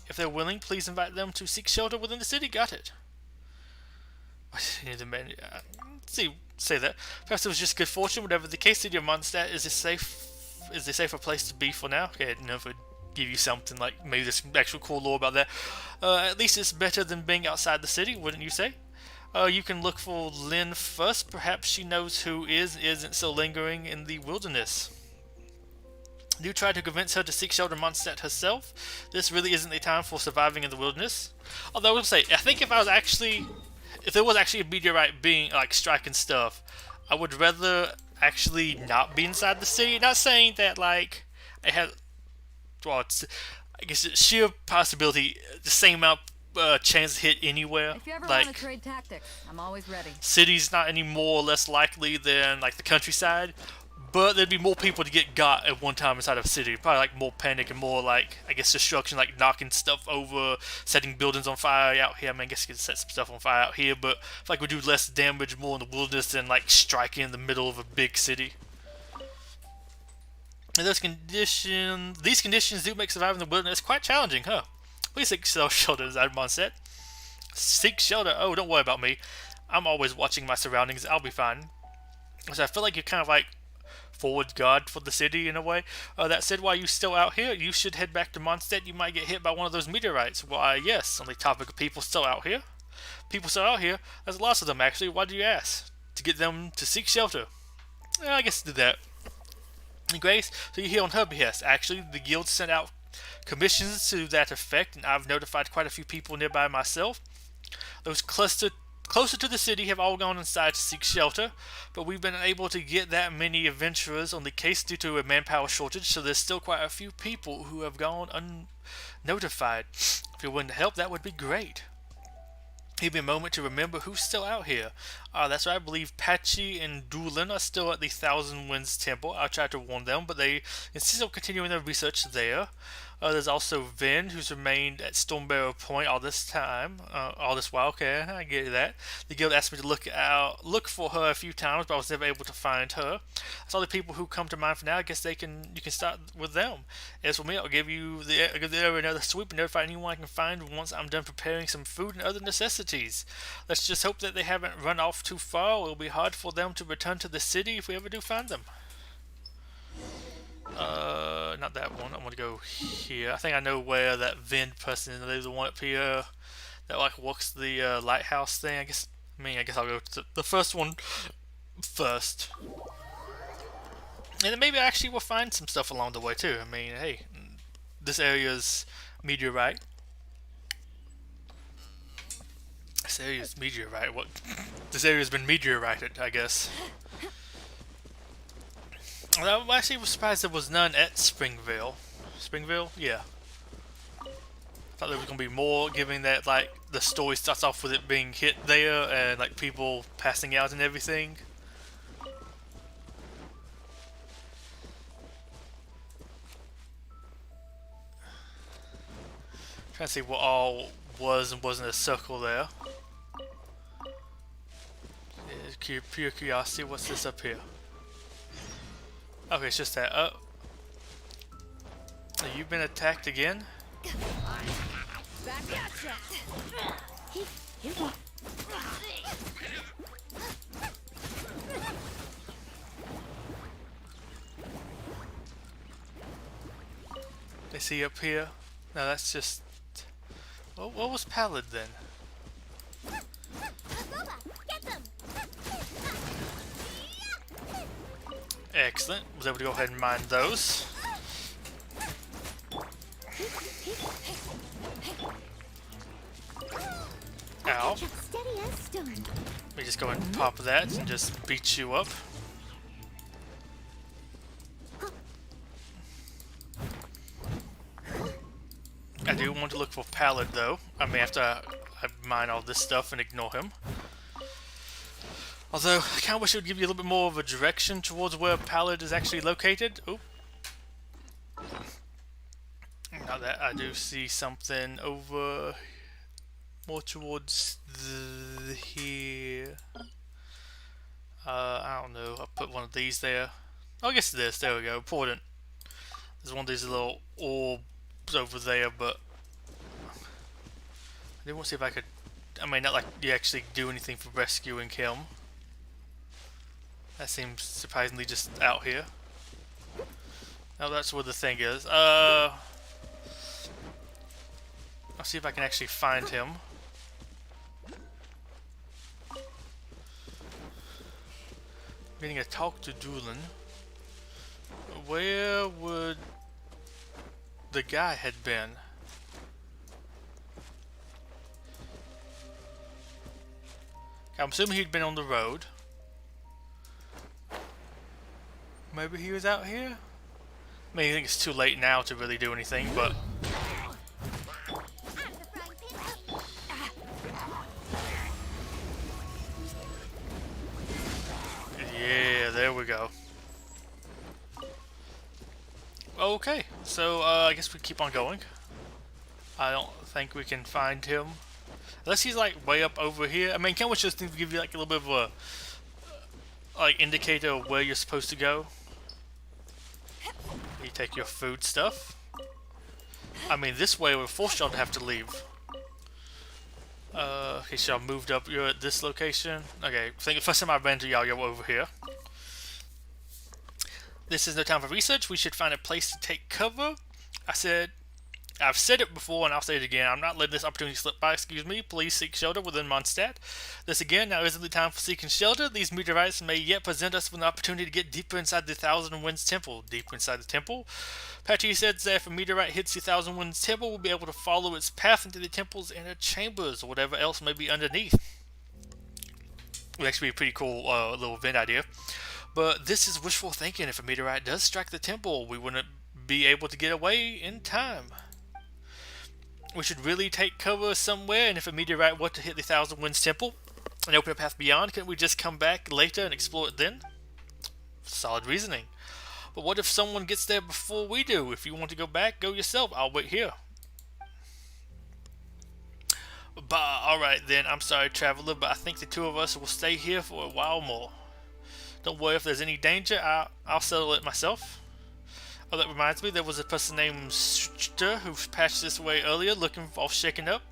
If they're willing, please invite them to seek shelter within the city. Got it. Say that. Perhaps it was just good fortune. Whatever the case, City of Mondstadt is a safer place to be for now. Okay, I never give you something like maybe there's actual cool lore about that. At least it's better than being outside the city, wouldn't you say? You can look for Lynn first. Perhaps she knows who isn't still lingering in the wilderness. Do try to convince her to seek shelter in Mondstadt herself. This really isn't the time for surviving in the wilderness. Although I will say, I think if there was actually a meteorite being like striking stuff, I would rather actually not be inside the city. Not saying that like I had, well, I guess it's sheer possibility, the same amount chance to hit anywhere. If you ever like want to trade tactics, I'm always ready. city's not any more or less likely than like the countryside, but there'd be more people to get got at one time inside of a city. Probably like more panic and more like, I guess, destruction, like knocking stuff over, setting buildings on fire out here. I mean, I guess you could set some stuff on fire out here, but I feel like we do less damage more in the wilderness than like striking in the middle of a big city. And these conditions do make surviving in the wilderness quite challenging, huh? Please seek shelter, as Admon said. Seek shelter? Oh, don't worry about me. I'm always watching my surroundings. I'll be fine. So I feel like you're kind of like forward guard for the city in a way. That said, while you're still out here, you should head back to Mondstadt. You might get hit by one of those meteorites. Why, yes, on the topic of people still out here. People still out here. There's lots of them, actually. Why do you ask? To get them to seek shelter. I guess do that. Grace, so you're here on her behest. Actually, the guild sent out commissions to that effect, and I've notified quite a few people nearby myself. Those closer to the city have all gone inside to seek shelter, but we've been able to get that many adventurers on the case due to a manpower shortage, so there's still quite a few people who have gone unnotified. If you're willing to help, that would be great. Give me a moment to remember who's still out here. That's right, I believe Patchy and Doolin are still at the Thousand Winds Temple. I'll try to warn them, but they insist on continuing their research there. There's also Vin, who's remained at Stormbearer Point all this while. Okay, I get that. The guild asked me to look for her a few times, but I was never able to find her. That's all the people who come to mind for now. I guess you can start with them. As for me, I'll give the area another sweep and notify anyone I can find once I'm done preparing some food and other necessities. Let's just hope that they haven't run off too far. It'll be hard for them to return to the city if we ever do find them. Not that one. I'm gonna go here. I think I know where that Vin person is. There's the one up here that like walks the lighthouse thing. I guess I'll go to the first one first. And then maybe actually we'll find some stuff along the way too. I mean, hey, this area's meteorite. This area's meteorite. What? This area's been meteorited, I guess. I actually was surprised there was none at Springville. Springville? Yeah. Thought there was gonna be more, given that like the story starts off with it being hit there and like people passing out and everything. Trying to see what all was and wasn't a circle there. Pure curiosity. What's this up here? Okay, it's just that. Oh. You've been attacked again? They see up here? No, that's just... What was Pallid then? Excellent. Was able to go ahead and mine those. Ow. Steady as stone. Let me just go and pop that and just beat you up. I do want to look for Pallid though. I may have to mine all this stuff and ignore him. Although, I kinda wish it would give you a little bit more of a direction towards where Pallid is actually located. Oop. Now that I do see something over more towards here. I don't know. I'll put one of these there. Oh, I guess this. There we go. Important. There's one of these little orbs over there, but I do want to see if I could. I mean, not like you actually do anything for rescuing him. That seems surprisingly just out here. Oh, that's where the thing is. I'll see if I can actually find him. Meaning to talk to Doolin. Where would the guy had been? I'm assuming he'd been on the road. Maybe he was out here? I mean, I think it's too late now to really do anything, but... Yeah, there we go. Okay, so I guess we keep on going. I don't think we can find him. Unless he's like way up over here. I mean, can't we just give you like a little bit of a like indicator of where you're supposed to go? You take your food stuff. I mean, this way we're forced y'all to have to leave. Okay, so y'all moved up. You're at this location. Okay, I think the first time I ran to y'all, you're over here. This is no time for research. We should find a place to take cover. I've said it before and I'll say it again. I'm not letting this opportunity slip by. Excuse me. Please seek shelter within Mondstadt. This again, now isn't the time for seeking shelter. These meteorites may yet present us with an opportunity to get deeper inside the Thousand Winds Temple. Deeper inside the temple? Patchy says that if a meteorite hits the Thousand Winds Temple, we'll be able to follow its path into the temple's inner chambers or whatever else may be underneath. It would actually be a pretty cool little event idea. But this is wishful thinking. If a meteorite does strike the temple, we wouldn't be able to get away in time. We should really take cover somewhere, and if a meteorite were to hit the Thousand Winds Temple and open a path beyond, couldn't we just come back later and explore it then? Solid reasoning. But what if someone gets there before we do? If you want to go back, go yourself. I'll wait here. But alright then, I'm sorry traveler, but I think the two of us will stay here for a while more. Don't worry, if there's any danger, I'll settle it myself. Oh, that reminds me, there was a person named Ster who passed this way earlier, looking all shaken up.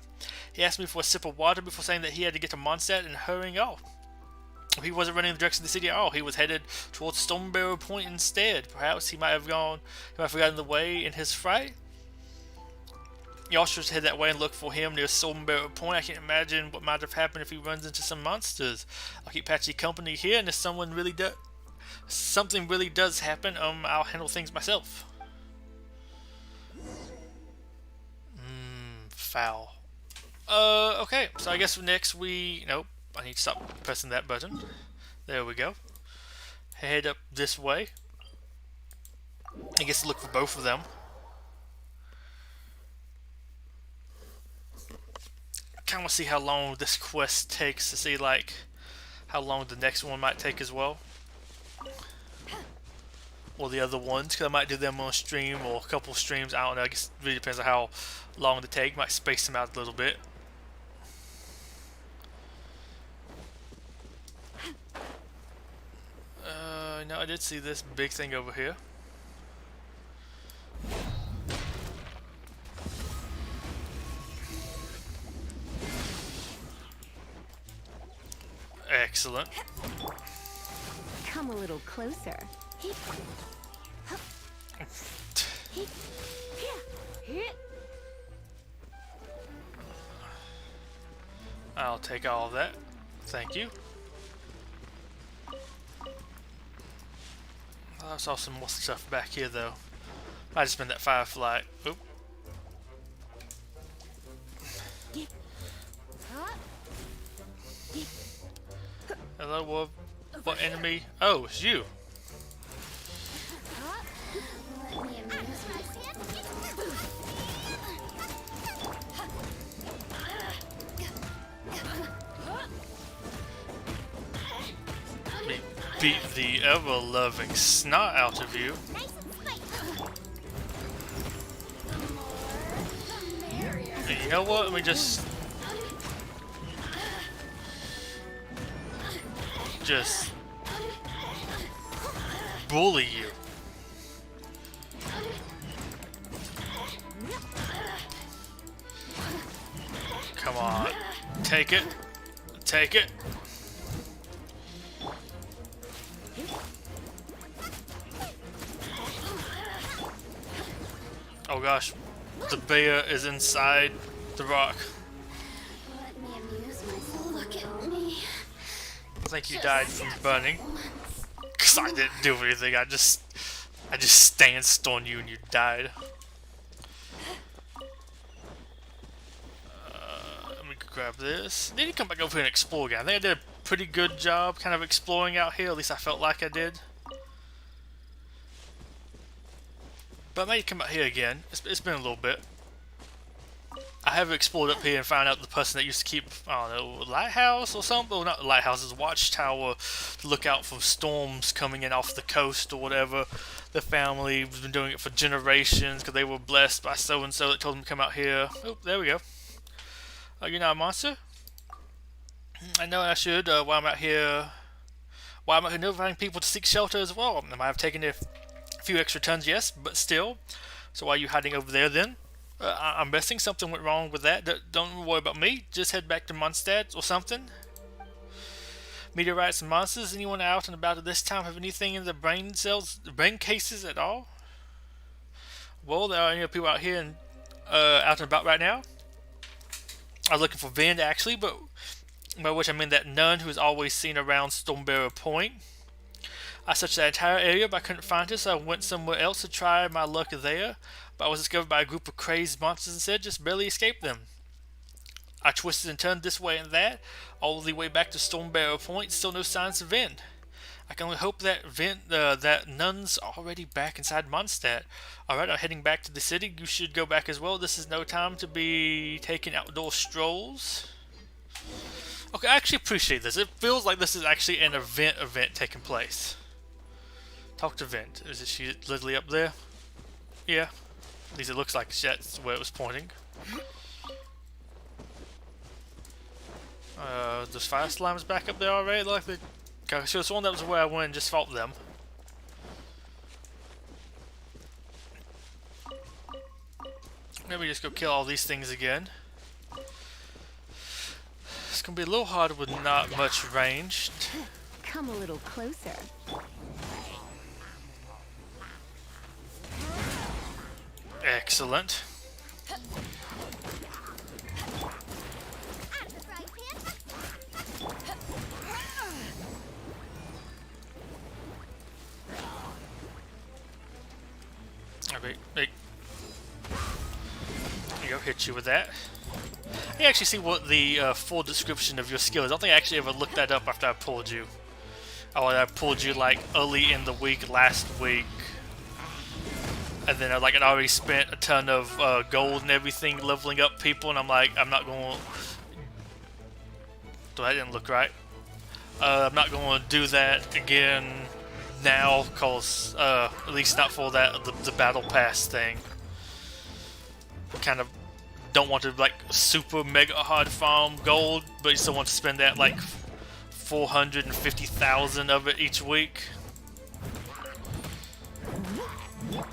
He asked me for a sip of water before saying that he had to get to Mondstadt and hurrying off. He wasn't running in the direction of the city at all. He was headed towards Stonebarrow Point instead. Perhaps he might have forgotten the way in his fright. Y'all should head that way and look for him near Stonebarrow Point. I can't imagine what might have happened if he runs into some monsters. I'll keep Patchy company here, and if something really does happen, I'll handle things myself. Foul. Okay, so I guess next nope, I need to stop pressing that button. There we go. Head up this way. I guess look for both of them. I kind of want to see how long this quest takes to see, like, how long the next one might take as well. Or the other ones, because I might do them on a stream or a couple streams. I don't know. I guess it really depends on how long they take. Might space them out a little bit. No, I did see this big thing over here. Excellent. Come a little closer. I'll take all of that. Thank you. I saw some more stuff back here though. Might just been that firefly. Oop. Hello, what enemy? Oh, it's you. Let me amuse myself. Me beat the ever-loving snot out of you. Nice and spicy. You know what? Let me just bully you. Come on. Take it. Take it. Oh gosh. The bear is inside the rock. Let me amuse myself. Look at me. I think you died from burning. Cause I didn't do anything. I just stanced on you and you died. Let me grab this. Need to come back over here and explore again. I think I did a pretty good job kind of exploring out here. At least I felt like I did. But I may come out here again. It's been a little bit. I have explored up here and found out the person that used to keep, I don't know, a lighthouse or something. Well, not the lighthouse, it's a watchtower to look out for storms coming in off the coast or whatever. The family has been doing it for generations because they were blessed by so-and-so that told them to come out here. Oh, there we go. You're not a monster? I know I should. While I'm out here notifying people to seek shelter as well. I might have taken a few extra tons, yes, but still. So why are you hiding over there then? I'm guessing something went wrong with that. Don't worry about me. Just head back to Mondstadt or something. Meteorites and monsters. Anyone out and about at this time have anything in the brain cases at all? Well, there are any people out here and out and about right now. I was looking for Vind actually, but by which I mean that nun who is always seen around Stormbearer Point. I searched that entire area, but I couldn't find her, so I went somewhere else to try my luck there. But I was discovered by a group of crazed monsters instead, just barely escaped them. I twisted and turned this way and that, all the way back to Stormbearer Point, still no signs of Vind. I can only hope that that nun's already back inside Mondstadt. Alright, I'm heading back to the city. You should go back as well. This is no time to be taking outdoor strolls. Okay, I actually appreciate this. It feels like this is actually an event taking place. Talk to Vint. Is she literally up there? Yeah. At least it looks like that's where it was pointing. There's fire slimes back up there already. Like the okay, so it's one that was where I went and just fought them. Maybe just go kill all these things again. It's gonna be a little harder with not much range. Come a little closer. Excellent. Alright, there you go, hit you with that. I actually see what the full description of your skill is. I don't think I actually ever looked that up after I pulled you. Oh, I pulled you like early in the week, last week. And then I'd already spent a ton of gold and everything leveling up people, and I'm like, I'm not going to... That didn't look right. I'm not going to do that again now, cause at least not for that the battle pass thing. Kind of don't want to like super mega hard farm gold, but you still want to spend that like 450,000 of it each week. Go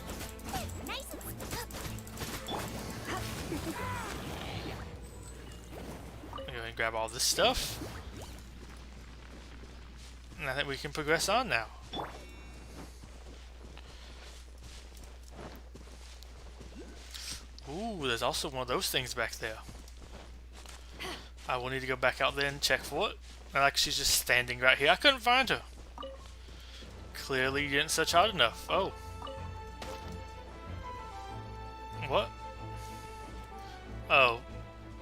ahead and grab all this stuff. And I think we can progress on now. Ooh, there's also one of those things back there. I will need to go back out there and check for it. And like she's just standing right here. I couldn't find her. Clearly you didn't search hard enough. Oh. What? Oh.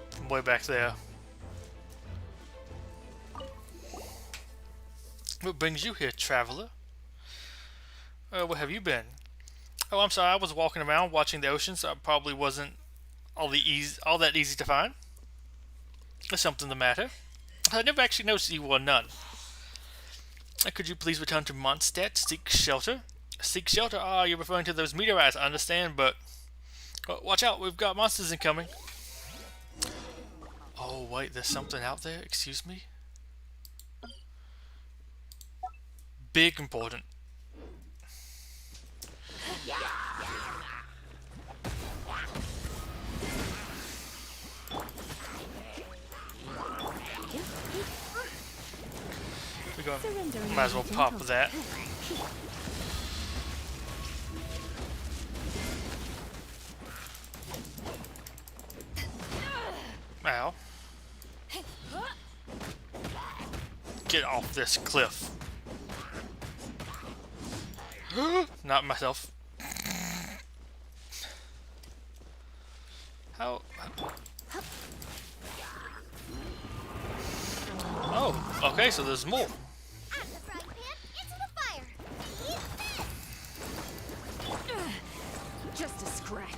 From way back there. What brings you here, traveler? Where have you been? Oh, I'm sorry. I was walking around watching the ocean, so I probably wasn't all that easy to find. There's something the matter. I never actually noticed you wore none. Could you please return to Mondstadt, seek shelter? Seek shelter? Ah, you're referring to those meteorites, I understand, but... watch out, we've got monsters incoming. Oh, wait, there's something out there? Excuse me? Big important. Might as well pop that. Ow. Get off this cliff. Not myself. How? Oh, okay, so there's more. Just a scratch.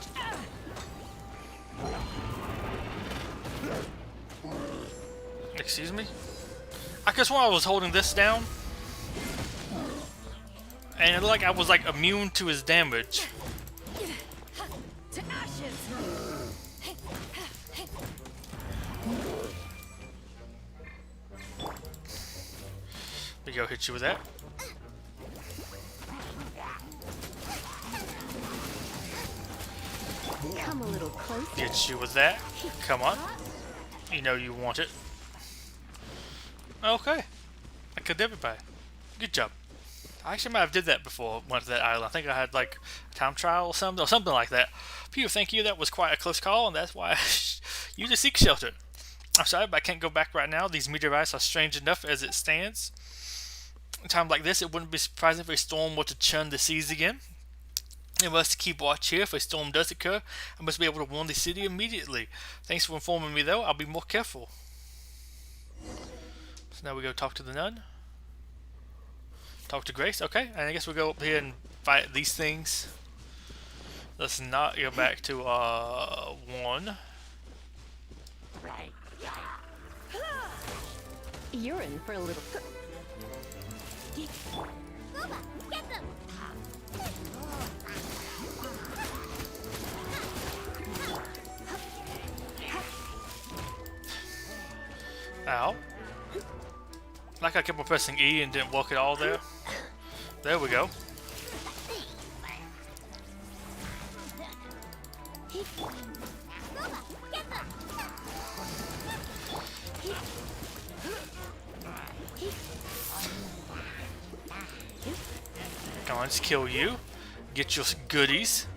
Excuse me? I guess when I was holding this down, and it looked like I was like immune to his damage. To ashes. We go hit you with that. Come a little closer. Get you with that. Come on. You know you want it. Okay. I killed everybody. Good job. I actually might have did that before I went to that island. I think I had like a time trial or something like that. Pew, thank you. That was quite a close call, and that's why I used a seek shelter. I'm sorry, but I can't go back right now. These meteorites are strange enough as it stands. In a time like this, it wouldn't be surprising if a storm were to churn the seas again. I must keep watch here. If a storm does occur, I must be able to warn the city immediately. Thanks for informing me, though. I'll be more careful. So now we go talk to the nun. Talk to Grace. Okay, and I guess we'll go up here and fight these things. Let's not go back to 1. You're in for a little. Booba, get them! Ow. Like I kept on pressing E and didn't work at all there. There we go. Come on, let's kill you. Get your goodies.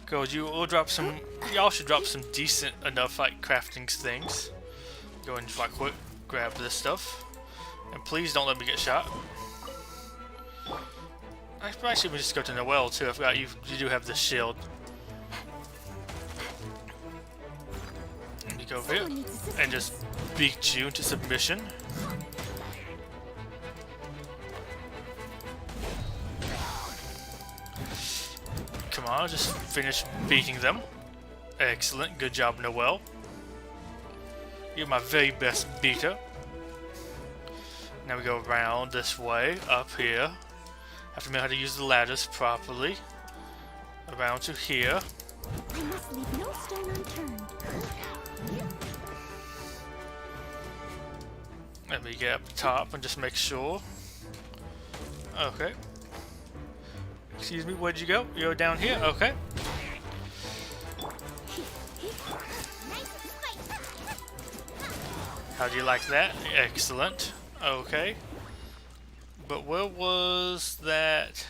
Cause we'll drop some. Y'all should drop some decent enough like crafting things. Go and just right quick grab this stuff, and please don't let me get shot. Actually, we just go to Noelle too. I forgot you do have the shield. Let me go over here and just beat you into submission. Come on, just finish beating them. Excellent, good job, Noelle. You're my very best beater. Now we go around this way, up here. Have to know how to use the ladders properly. Around to here. I must leave no stone unturned. Let me get up top and just make sure. Okay. Excuse me, where'd you go? You're down here? Okay. How do you like that? Excellent. Okay. But where was that?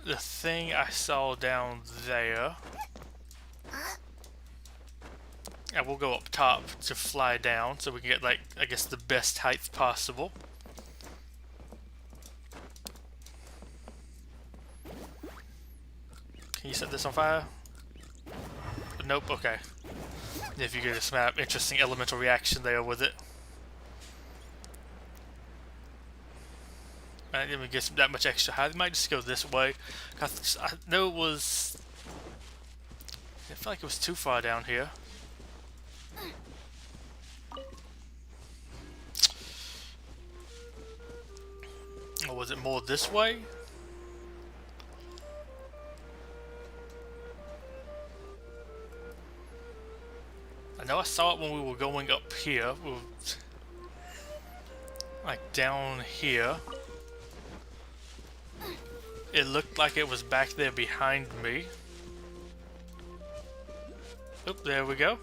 The thing I saw down there. I will go up top to fly down so we can get, like, I guess the best height possible. Can you set this on fire? Nope, okay. If you get a interesting elemental reaction there with it. I didn't even get that much extra height. I might just go this way. I know it was... I feel like it was too far down here. Or was it more this way? I know I saw it when we were going up here. We were, like down here. It looked like it was back there behind me. Oop, there we go.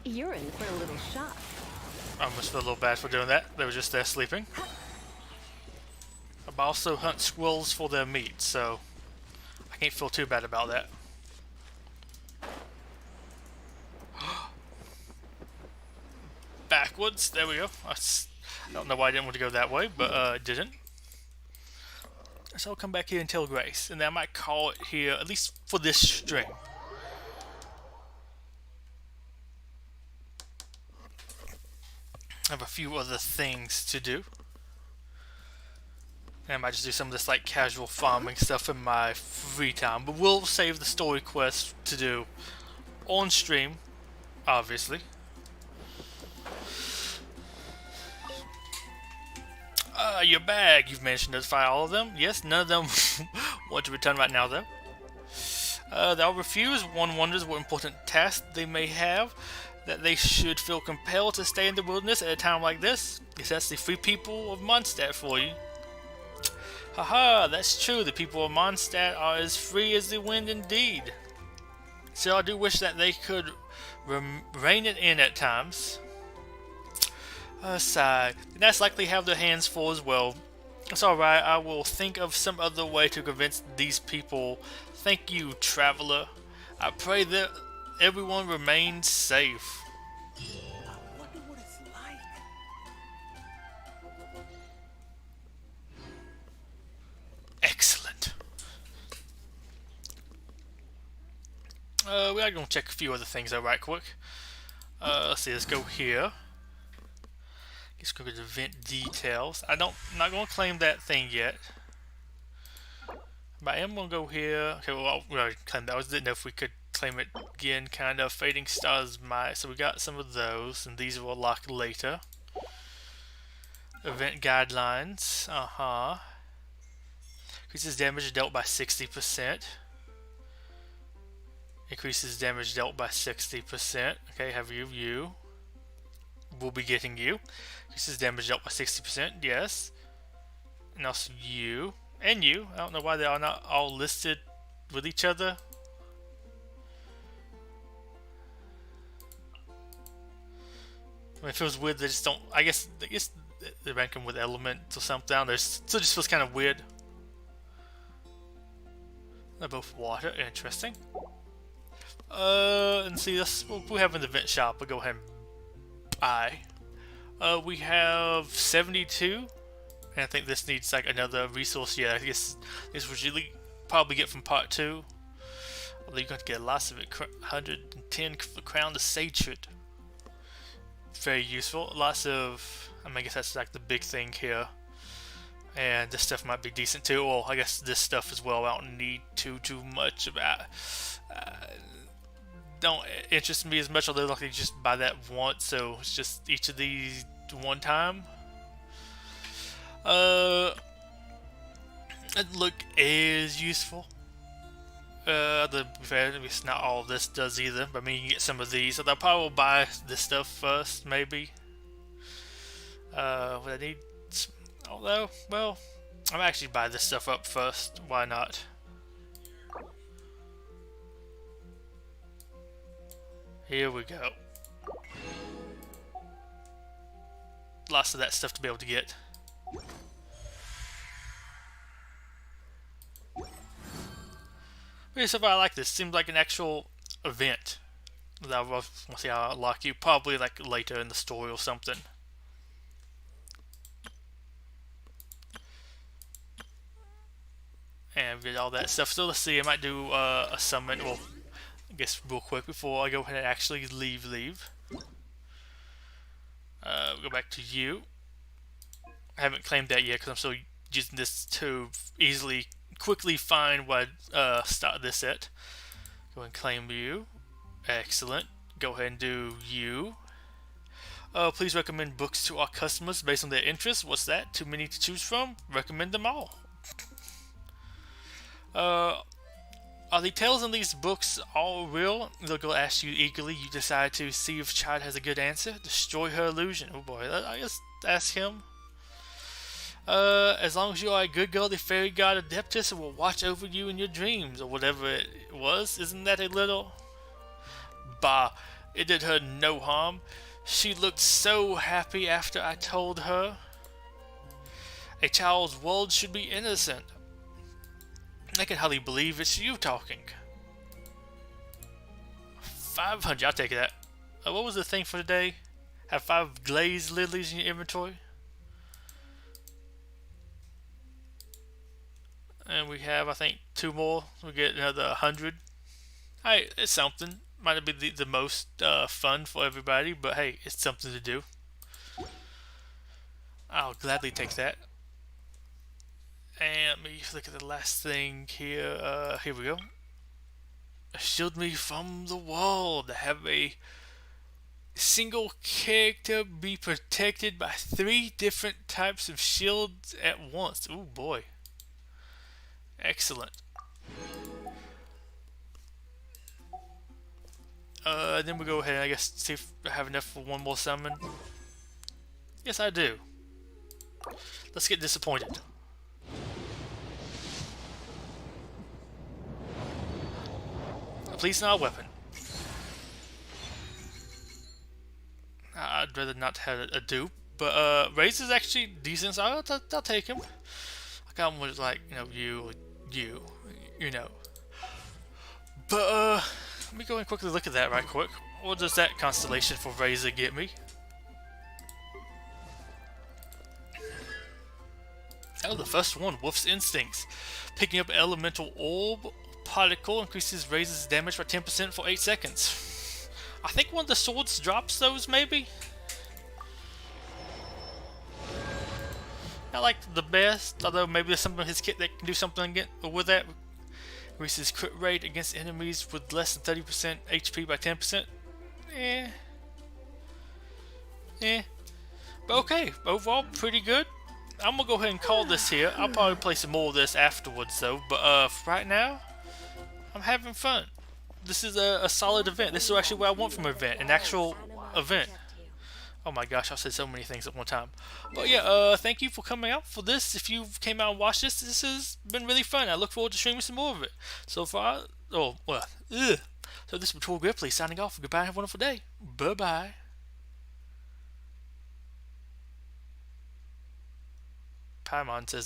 You're in for a little shock. I almost feel a little bad for doing that. They were just there sleeping. I also hunt squirrels for their meat, so I can't feel too bad about that. Backwards, there we go. I don't know why I didn't want to go that way, but I didn't. So I'll come back here and tell Grace, and then I might call it here, at least for this stream. I have a few other things to do. And I might just do some of this like casual farming stuff in my free time, but we'll save the story quest to do on stream, obviously. Your bag, you've managed to notify all of them. Yes, none of them want to return right now though. They'll refuse. One wonders what important tasks they may have that they should feel compelled to stay in the wilderness at a time like this. Yes, that's the free people of Mondstadt for you. Haha, that's true. The people of Mondstadt are as free as the wind indeed. So I do wish that they could rein it in at times. Sigh. That's likely have their hands full as well. It's alright, I will think of some other way to convince these people. Thank you, traveler. I pray that everyone remains safe. I wonder what it's like. Excellent. We are going to check a few other things out right quick. Let's see, let's go here. Let's go to the event details. I'm not going to claim that thing yet. But I am going to go here. Okay, well, we already claimed that. I didn't know if we could claim it again, kind of. Fading Stars might. So we got some of those, and these will unlock later. Event guidelines. Increases damage dealt by 60%. Increases damage dealt by 60%. Okay, have you. We'll be getting you. Increases damage dealt by 60%, yes. And also you. And you. I don't know why they are not all listed with each other. I mean, it feels weird, they just don't... I guess they rank them with elements or something. I don't know, it still just feels kind of weird. They're both water, interesting. And see, we have an event shop, but go ahead and buy. We have 72, and I think this needs like another resource. Yeah, I guess this would really probably get from part 2. Although you're going to get lots of it. 110 for Crown the Sacred. Very useful. Lots of, I mean, I guess that's like the big thing here. And this stuff might be decent too. Well, I guess this stuff as well. I don't need too much about. Don't interest me as much, although like they just buy that once, so it's just each of these one time. It look is useful. It's not all this does either, but I mean you can get some of these, so I'll probably buy this stuff first, maybe. Would I need? Although, well, I'm actually buy this stuff up first. Why not? Here we go. Lots of that stuff to be able to get. But so far I like this. Seems like an actual event. We'll see how I unlock you. Probably like later in the story or something. And we did all that stuff. So let's see. I might do a summon. Well, guess real quick before I go ahead and actually leave. Go back to you. I haven't claimed that yet because I'm still using this to quickly find what start this at. Go ahead and claim you. Excellent. Go ahead and do you. Please recommend books to our customers based on their interests. What's that? Too many to choose from? Recommend them all. Are the tales in these books all real? They'll ask you eagerly. You decide to see if Chad has a good answer. Destroy her illusion. Oh boy, I just ask him. As long as you are a good girl, the fairy god Adeptus will watch over you in your dreams, or whatever it was. Isn't that a little? Bah, it did her no harm. She looked so happy after I told her. A child's world should be innocent. I can hardly believe it's you talking. 500, I'll take that. What was the thing for today? Have 5 glazed lilies in your inventory? And we have, I think, 2 more. We get another 100. Hey, it's something. Might not be the most fun for everybody, but hey, it's something to do. I'll gladly take that. And let me look at the last thing here. Here we go. Shield me from the world. Have a single character be protected by 3 different types of shields at once. Oh boy. Excellent. Then we go ahead and I guess see if I have enough for one more summon. Yes, I do. Let's get disappointed. Please not a weapon. I'd rather not have a dupe, but Raze is actually decent, so I'll take him. I got him with like, you know. But let me go and quickly look at that right quick. What does that constellation for Razor get me? Oh, the first one, Wolf's Instincts. Picking up elemental orb particle increases Razor's damage by 10% for 8 seconds. I think one of the swords drops those, maybe? Not like the best, although maybe there's something in his kit that can do something with that. Increases crit rate against enemies with less than 30% HP by 10%. But okay, overall pretty good. I'm gonna go ahead and call this here. I'll probably play some more of this afterwards though, but right now I'm having fun. This is a solid event. This is actually what I want from an event, an actual event. Oh my gosh, I said so many things at one time. But yeah, thank you for coming out for this. If you came out and watched this, this has been really fun. I look forward to streaming some more of it. So far, so this is Betuor Gripley signing off. Goodbye and have a wonderful day. Bye-bye. Paimon says